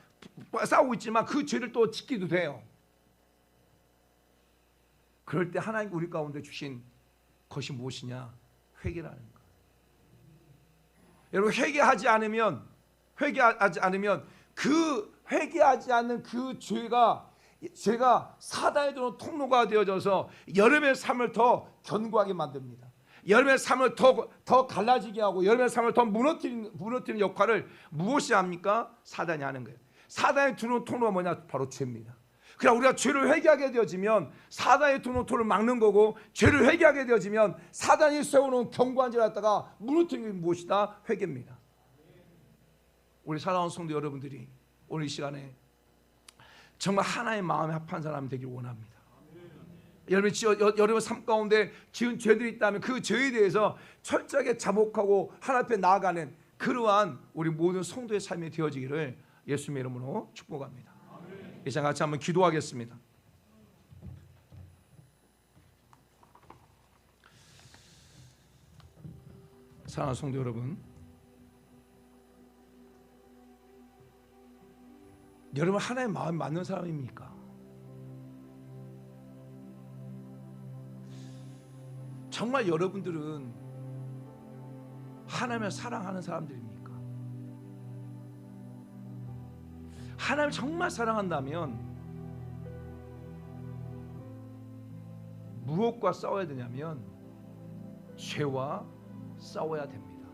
그 죄를 또 짓기도 돼요. 그럴 때 하나님 우리 가운데 주신 것이 무엇이냐? 회개라는 것. 여러분 회개하지 않으면 그 회개하지 않는 그 죄가 사단에 들어온 통로가 되어져서 여러분의 삶을 더 견고하게 만듭니다. 여러분의 삶을 더 갈라지게 하고 여러분의 삶을 더 무너뜨리는 역할을 무엇이 합니까? 사단이 하는 거예요. 사단에 들어온 통로가 뭐냐? 바로 죄입니다. 그러나 우리가 죄를 회개하게 되어지면 사단의 들어온 통로를 막는 거고, 죄를 회개하게 되어지면 사단이 세워놓은 견고한 죄를 갖다가 무너뜨리는 게 무엇이다? 회개입니다. 우리 사랑하는 성도 여러분들이 오늘 이 시간에 정말 하나의 마음에 합한 사람이 되길 원합니다. 여러분 삶 가운데 지은 죄들이 있다면 그 죄에 대해서 철저하게 자복하고 하나님 앞에 나아가는 그러한 우리 모든 성도의 삶이 되어지기를 예수님의 이름으로 축복합니다. 이 시간 같이 한번 기도하겠습니다. 사랑하는 성도 여러분, 여러분 하나의 마음이 맞는 사람입니까? 정말 여러분들은 하나님을 사랑하는 사람들입니까? 하나님을 정말 사랑한다면 무엇과 싸워야 되냐면 죄와 싸워야 됩니다.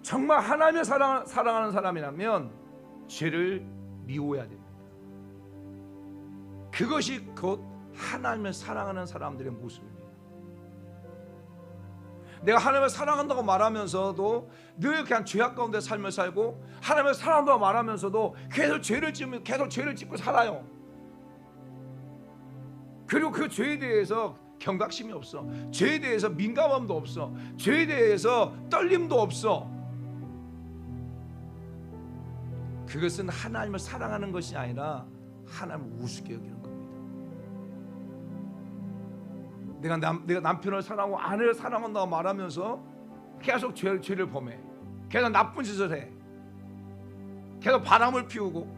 정말 하나님을 사랑하는 사람이라면 죄를 미워해야 됩니다. 그것이 곧 하나님을 사랑하는 사람들의 모습입니다. 내가 하나님을 사랑한다고 말하면서도 늘 그냥 죄악 가운데 삶을 살고, 하나님을 사랑한다고 말하면서도 계속 죄를 짓고 살아요. 그리고 그 죄에 대해서 경각심이 없어. 죄에 대해서 민감함도 없어. 죄에 대해서 떨림도 없어. 그것은 하나님을 사랑하는 것이 아니라 하나님을 우습게 여기는 겁니다. 내가 남편을 사랑하고 아내를 사랑한다고 말하면서 계속 죄를 범해. 계속 나쁜 짓을 해. 계속 바람을 피우고,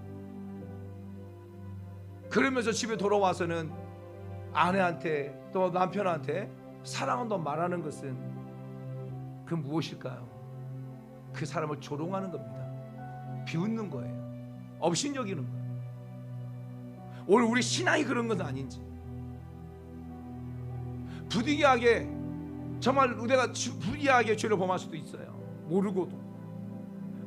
그러면서 집에 돌아와서는 아내한테 또 남편한테 사랑한다고 말하는 것은 그 무엇일까요? 그 사람을 조롱하는 겁니다. 비웃는 거예요. 업신여기는 거예요. 오늘 우리 신앙이 그런 건 아닌지, 부득이하게 정말 우리가 부득이하게 죄를 범할 수도 있어요. 모르고도.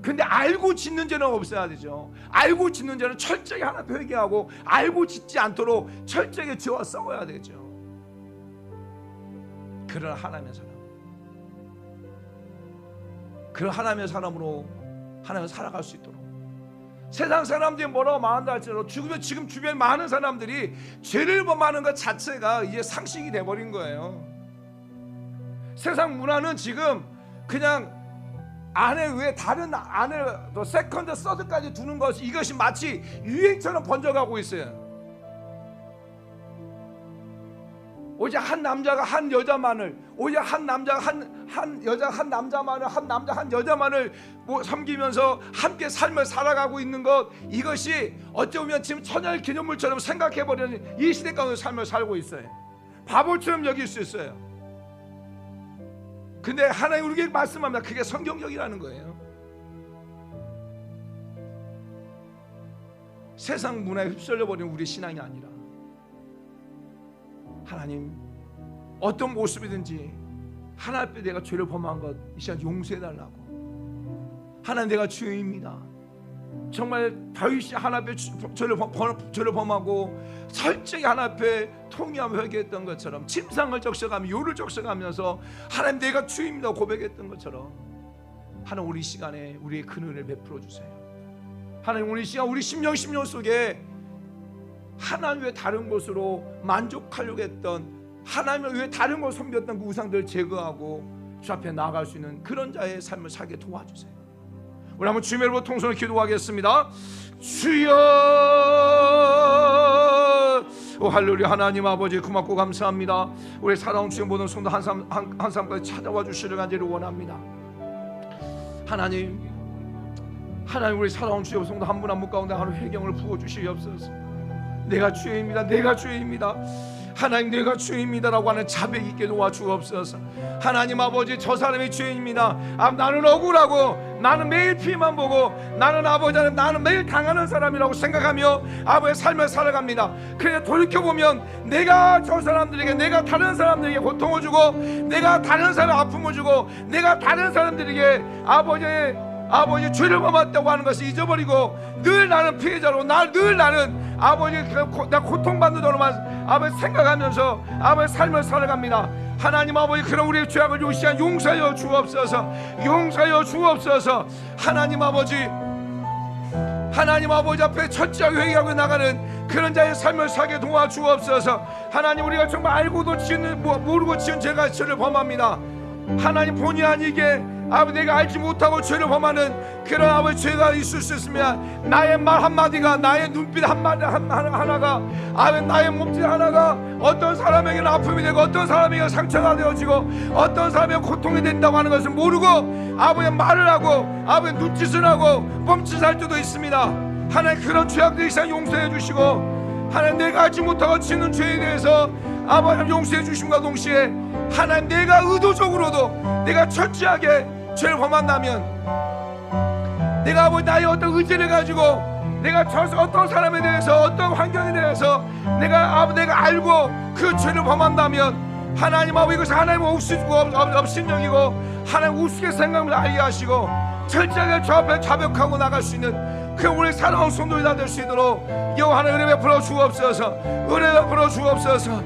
근데 알고 짓는 죄는 없어야 되죠. 알고 짓는 죄는 철저히 하나님 앞에 회개하고, 알고 짓지 않도록 철저하게 죄와 싸워야 되죠. 그런 하나님의 사람, 그런 하나님의 사람으로 하나님을 살아갈 수 있도록, 세상 사람들이 뭐라고 말한다 할지라도 지금 주변에 많은 사람들이 죄를 범하는 것 자체가 이제 상식이 돼버린 거예요. 세상 문화는 지금 그냥 안에 왜 다른 안에 또 세컨드, 서드까지 두는 것이 이것이 마치 유행처럼 번져가고 있어요. 오직 한 남자가 한 여자만을, 오직 한 남자가 한 여자 한 남자만을, 한 남자 한 여자만을 섬기면서 함께 삶을 살아가고 있는 것, 이것이 어찌 보면 지금 천연의 기념물처럼 생각해버리는 이 시대 가운데 삶을 살고 있어요. 바보처럼 여길 수 있어요. 근데 하나님 우리에게 말씀합니다. 그게 성경적이라는 거예요. 세상 문화에 휩쓸려버리는 우리 신앙이 아니라 하나님 어떤 모습이든지 하나님 앞에 내가 죄를 범한 것 이 시간 용서해달라고. 하나님 내가 죄인입니다. 정말 다윗이 하나님 앞에 죄를 범하고 철저히 하나님 앞에 통회하며 회개했던 것처럼, 침상을 적셔가며 요를 적셔가면서 하나님 내가 죄인입니다 고백했던 것처럼, 하나님 우리 시간에 우리의 그늘을 베풀어 주세요. 하나님 우리 시간, 우리 심령 속에 하나님 외에 다른 것으로 만족하려고 했던, 하나님을 외에 다른 걸 섬겼던 그 우상들을 제거하고 주 앞에 나아갈 수 있는 그런 자의 삶을 살게 도와주세요. 우리 한번 주님의 이름으로 통성을 기도하겠습니다. 주여, 오 할렐루야. 하나님 아버지 고맙고 감사합니다. 우리 사랑하는 주님 모든 성도 한 사람까지 찾아와 주시를 간절히 원합니다. 하나님 우리 사랑하는 주여 성도 한 분 한 분 가운데 하루 회경을 부어주시옵소서. 내가 죄입니다. 내가 죄입니다. 하나님 내가 죄입니다라고 하는 자백 있게 도와주옵소서. 하나님 아버지 저 사람이 죄입니다. 나는 억울하고 나는 매일 피해만 보고 나는 매일 당하는 사람이라고 생각하며 아버지의 삶을 살아갑니다. 그래 돌이켜보면 내가 저 사람들에게, 내가 다른 사람들에게 고통을 주고, 내가 다른 사람에 아픔을 주고, 내가 다른 사람들에게 아버지 죄를 범했다고 하는 것을 잊어버리고 늘 나는 피해자로, 늘 나는 아버지 나 고통받는 자로만 아버지 생각하면서 아버지 삶을 살아갑니다. 하나님 아버지 그런 우리의 죄악을 이 시간 용서하여 주옵소서. 용서하여 주옵소서. 하나님 아버지 앞에 철저하게 회개하고 나가는 그런 자의 삶을 살게 도와주옵소서. 하나님 우리가 정말 알고도 모르고 지은 죄를 범합니다. 하나님 본의 아니게 아버지 내가 알지 못하고 죄를 범하는 그런 아버지 죄가 있을 수 있으면 나의 말 한마디가, 나의 눈빛 하나가 아버지 나의 몸짓 하나가 어떤 사람에게는 아픔이 되고 어떤 사람에게는 상처가 되어지고 어떤 사람에게는 고통이 된다고 하는 것을 모르고 아버지 말을 하고 아버지 눈짓을 하고 멈칫할 때도 있습니다. 하나님 그런 죄악들 이상 용서해 주시고, 하나님 내가 알지 못하고 짓는 죄에 대해서 아버지 용서해 주심과 동시에 하나님 내가 의도적으로도 내가 철저하게 죄를 범한다면, 내가 아버지 나의 어떤 의지를 가지고 내가 어떤 사람에 대해서 어떤 환경에 대해서 내가 알고 그 죄를 범한다면 하나님 아버지 이것이 하나님을 업신여기고 하나님 우습게 생각하면서 알게 하시고 철저하게 저 앞에 자백하고 나갈 수 있는 그 우리 사랑하는 성도들이 다 될 수 있도록 여호와 하나님 은혜 베풀어 주옵소서. 은혜 베풀어 주옵소서.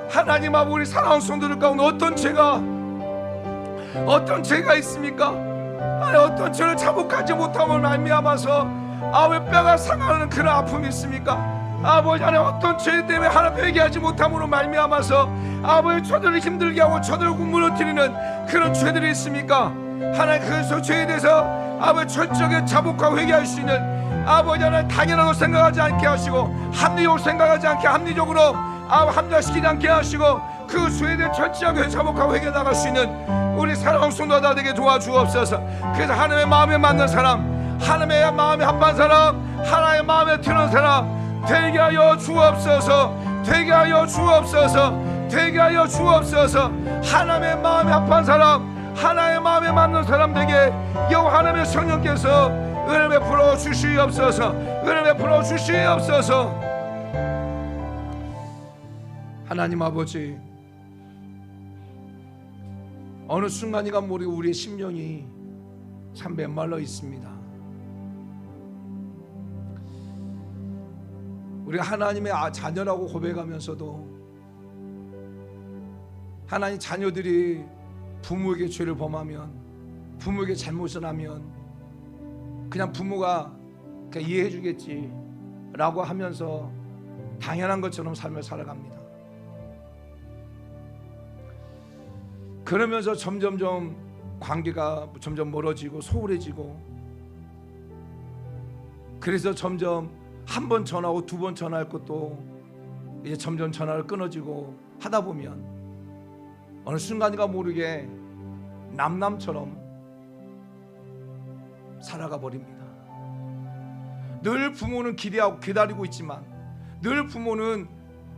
하나님 아버지 우리 사랑하는 성도들 가운데 어떤 죄가 있습니까? 아니 어떤 죄를 자복하지 못함을 말미암아서 아버지 뼈가 상하는 그런 아픔이 있습니까? 아버지 하나님 어떤 죄 때문에 하나님 회개하지 못함으로 말미암아서 아버지 저들을 힘들게 하고 저들을 무너뜨리는 그런 죄들이 있습니까? 하나님 그 죄에 대해서 아버지 철저하게 자복하고 회개할 수 있는 아버지 하나님 당연하다고 생각하지 않게 하시고 합리적으로 생각하지 않게 합리적으로 합리화시키지 않게 하시고 그 죄에 대해 철저하게 자복하고 회개 나갈 수 있는 우리 사랑하는 성도들 되게 도와주옵소서. 그래서 하나님의 마음에 맞는 사람, 하나님의 마음에 합한 사람, 하나님의 마음에 드는 사람 되게 하여 주옵소서. 되게 하여 주옵소서. 되게 하여 주옵소서. 하나님의 마음에 합한 사람, 하나님의 마음에 맞는 사람 되게 여호와 하나님의 성령께서 은혜 베풀어 주시옵소서. 은혜 베풀어 주시옵소서. 하나님 아버지 어느 순간인가 모르고 우리의 심령이 참 메말라 있습니다. 우리가 하나님의 자녀라고 고백하면서도 하나님 자녀들이 부모에게 죄를 범하면, 부모에게 잘못을 하면 그냥 부모가 그냥 이해해 주겠지 라고 하면서 당연한 것처럼 삶을 살아갑니다. 그러면서 점점점 관계가 점점 멀어지고 소홀해지고, 그래서 점점 한 번 전화하고 두 번 전화할 것도 이제 점점 전화를 끊어지고 하다 보면 어느 순간인가 모르게 남남처럼 살아가 버립니다. 늘 부모는 기대하고 기다리고 있지만, 늘 부모는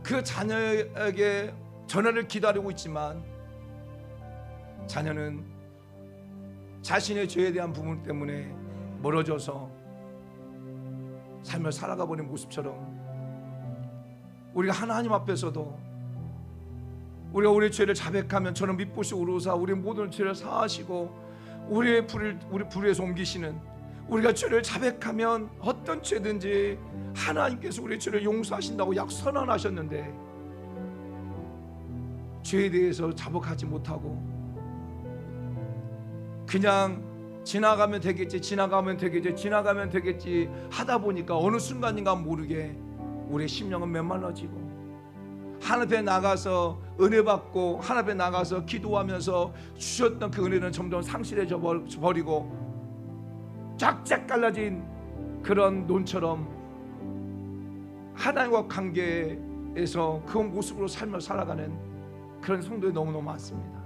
그 자녀에게 전화를 기다리고 있지만, 자녀는 자신의 죄에 대한 부분 때문에 멀어져서 삶을 살아가 버린 모습처럼, 우리가 하나님 앞에서도 우리가 우리의 죄를 자백하면 저는 미쁘시고 의로우사 우리의 모든 죄를 사하시고 우리 불에서 옮기시는, 우리가 죄를 자백하면 어떤 죄든지 하나님께서 우리의 죄를 용서하신다고 선언하셨는데, 죄에 대해서 자복하지 못하고 그냥 지나가면 되겠지 하다 보니까 어느 순간인가 모르게 우리의 심령은 메말라지고, 하나님 앞에 나가서 은혜 받고 하나님 앞에 나가서 기도하면서 주셨던 그 은혜는 점점 상실해져 버리고 쫙쫙 갈라진 그런 논처럼 하나님과 관계에서 그 모습으로 삶을 살아가는 그런 성도들이 너무너무 많습니다.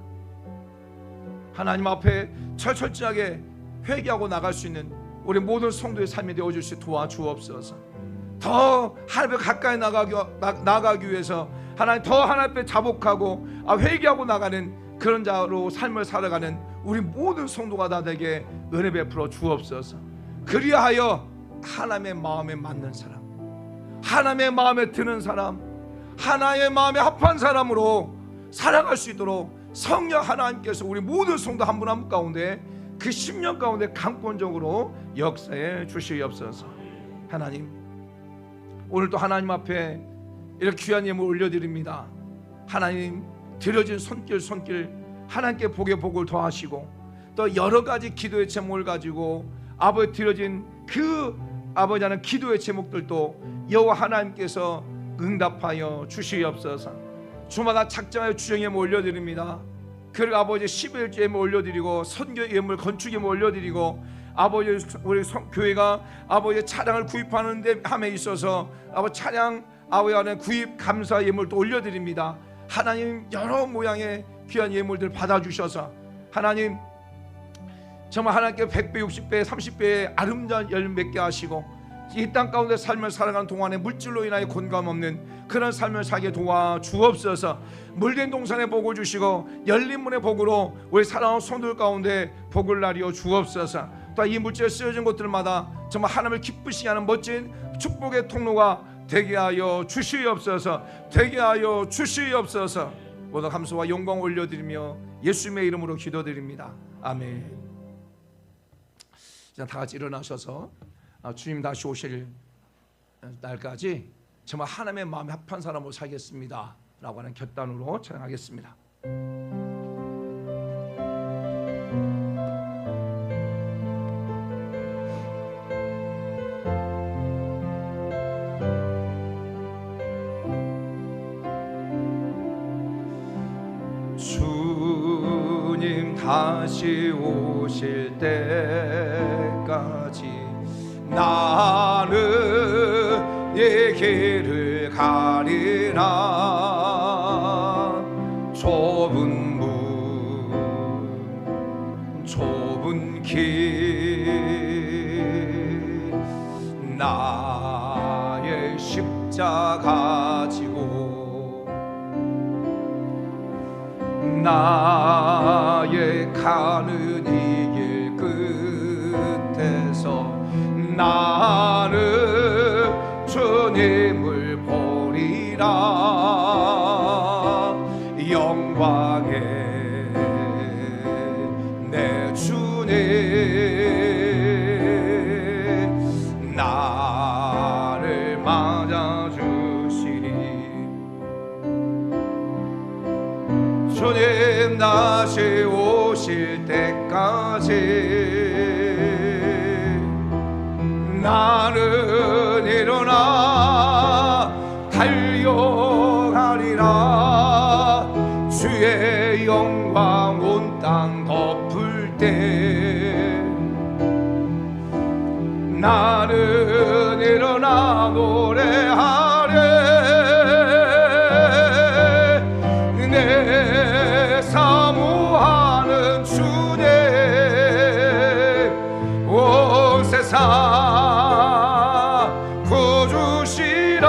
하나님 앞에 철저하게 회개하고 나갈 수 있는 우리 모든 성도의 삶이 되어줄 수 있도록 도와주옵소서. 더 하나님 앞에 가까이 나가기 위해서 더 하나님 앞에 자복하고 회개하고 나가는 그런 자로 삶을 살아가는 우리 모든 성도가 다 되게 은혜 베풀어 주옵소서. 그리하여 하나님의 마음에 맞는 사람, 하나님의 마음에 드는 사람, 하나님의 마음에 합한 사람으로 살아갈 수 있도록 성령 하나님께서 우리 모든 성도 한 분 한 분 가운데 그 10년 가운데 강권적으로 역사해 주시옵소서. 하나님, 오늘도 하나님 앞에 이렇게 귀한 예물 올려드립니다. 하나님, 드려진 손길 하나님께 복을 더하시고, 또 여러 가지 기도의 제목을 가지고 아버지 드려진 그 아버지 하는 기도의 제목들도 여호와 하나님께서 응답하여 주시옵소서. 주마다 작정하여 주정 예물 올려드립니다. 그리고 아버지 11조 예물 올려드리고, 선교 예물, 건축 예물 올려드리고, 아버지 우리 교회가 아버지 차량을 구입하는 데 함에 있어서 아버지 차량 아버지 하는 구입 감사 예물도 올려드립니다. 하나님, 여러 모양의 귀한 예물들 받아주셔서 하나님 정말 하나님께 100배, 60배, 30배의 아름다운 열매 맺게 하시고, 이 땅 가운데 삶을 살아가는 동안에 물질로 인하여 곤감 없는 그런 삶을 살게 도와주옵소서. 물된 동산에 복을 주시고 열린 문의 복으로 우리 사랑하는 성도들 가운데 복을 나리어 주옵소서. 또 이 물질에 쓰여진 곳들마다 정말 하나님을 기쁘시게 하는 멋진 축복의 통로가 되게 하여 주시옵소서. 되게 하여 주시옵소서. 모든 감사와 영광 올려드리며 예수님의 이름으로 기도드립니다. 아멘. 자, 다 같이 일어나셔서 주님 다시 오실 날까지 정말 하나님의 마음에 합한 사람으로 살겠습니다 라고 하는 결단으로 찬양하겠습니다. 주님 다시 오실 때까지 나는 네 길을 가리라. 좁은 문 좁은 길 나의 십자가 지고 나의 가는 이 길 끝에서 나는 주님을 보리라. 영광의 내 주님 나를 맞아주시리. 주님 다시 오실 때까지 나는 일어나 달려가리라. 주의 영광 온 땅 덮을 나는 일어나 노래하리 내 사모하는 주님 온 세상 구주시라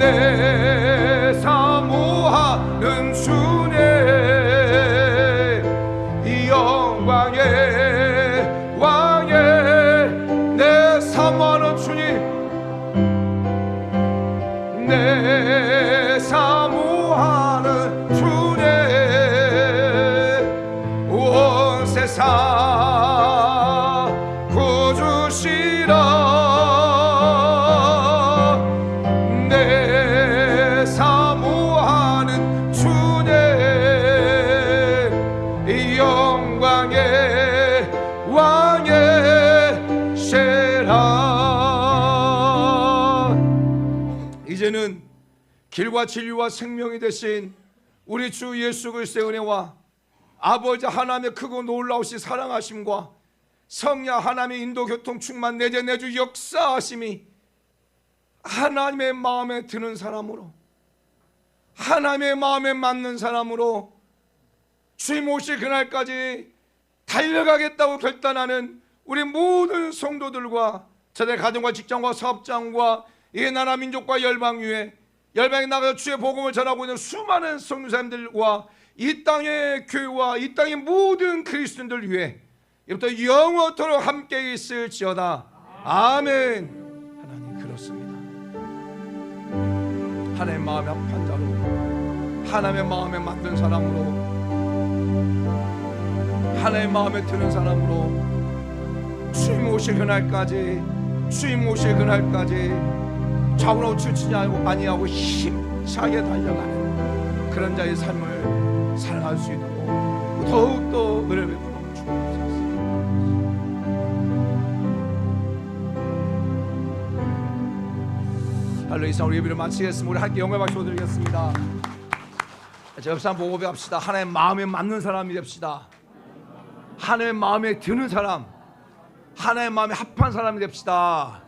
내 사모하는 주님 이 영광의 왕의 내 사모하는 주님 내 사모하는 주님 온 세상 구주시라 내 사모하는 주님 이 영광의 왕의 세라. 이제는 길과 진리와 생명이 되신 우리 주 예수 그리스도의 은혜와 아버지 하나님의 크고 놀라우신 사랑하심과 성령 하나님의 인도 교통 충만 내재 내주 역사하심이 하나님의 마음에 드는 사람으로 하나님의 마음에 맞는 사람으로 주님 오실 그날까지 달려가겠다고 결단하는 우리 모든 성도들과 저দের 가정과 직장과 사업장과 이 나라 민족과 열방 위에 열방에 나가서 주의 복음을 전하고 있는 수많은 성도님들과 이 땅의 교회와 이 땅의 모든 그리스도인들 위해 이부터 영원토록 함께 있을지어다. 아멘. 하나님 그렇습니다. 하나님의 마음에 합한 자로 하나님의 마음에 맞는 사람으로 하나님의 마음에 드는 사람으로 주님 오실 그날까지 주님 오실 그날까지 좌우로 치우치지 아니하고 힘차게 달려가는 그런 자의 삶을 살아갈 수 있도록 더욱더 은혜를 베풀어 주옵소서. 할렐루야. 이상 우리 예배를 마치겠습니다. 우리 함께 영광 박수 드리겠습니다. 자, 옆 사람 보고 합시다. 하나님의 마음에 맞는 사람이 됩시다. 하나님의 마음에 드는 사람, 하나님의 마음에 합한 사람이 됩시다.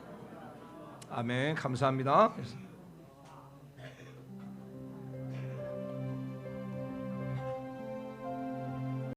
아멘. 감사합니다.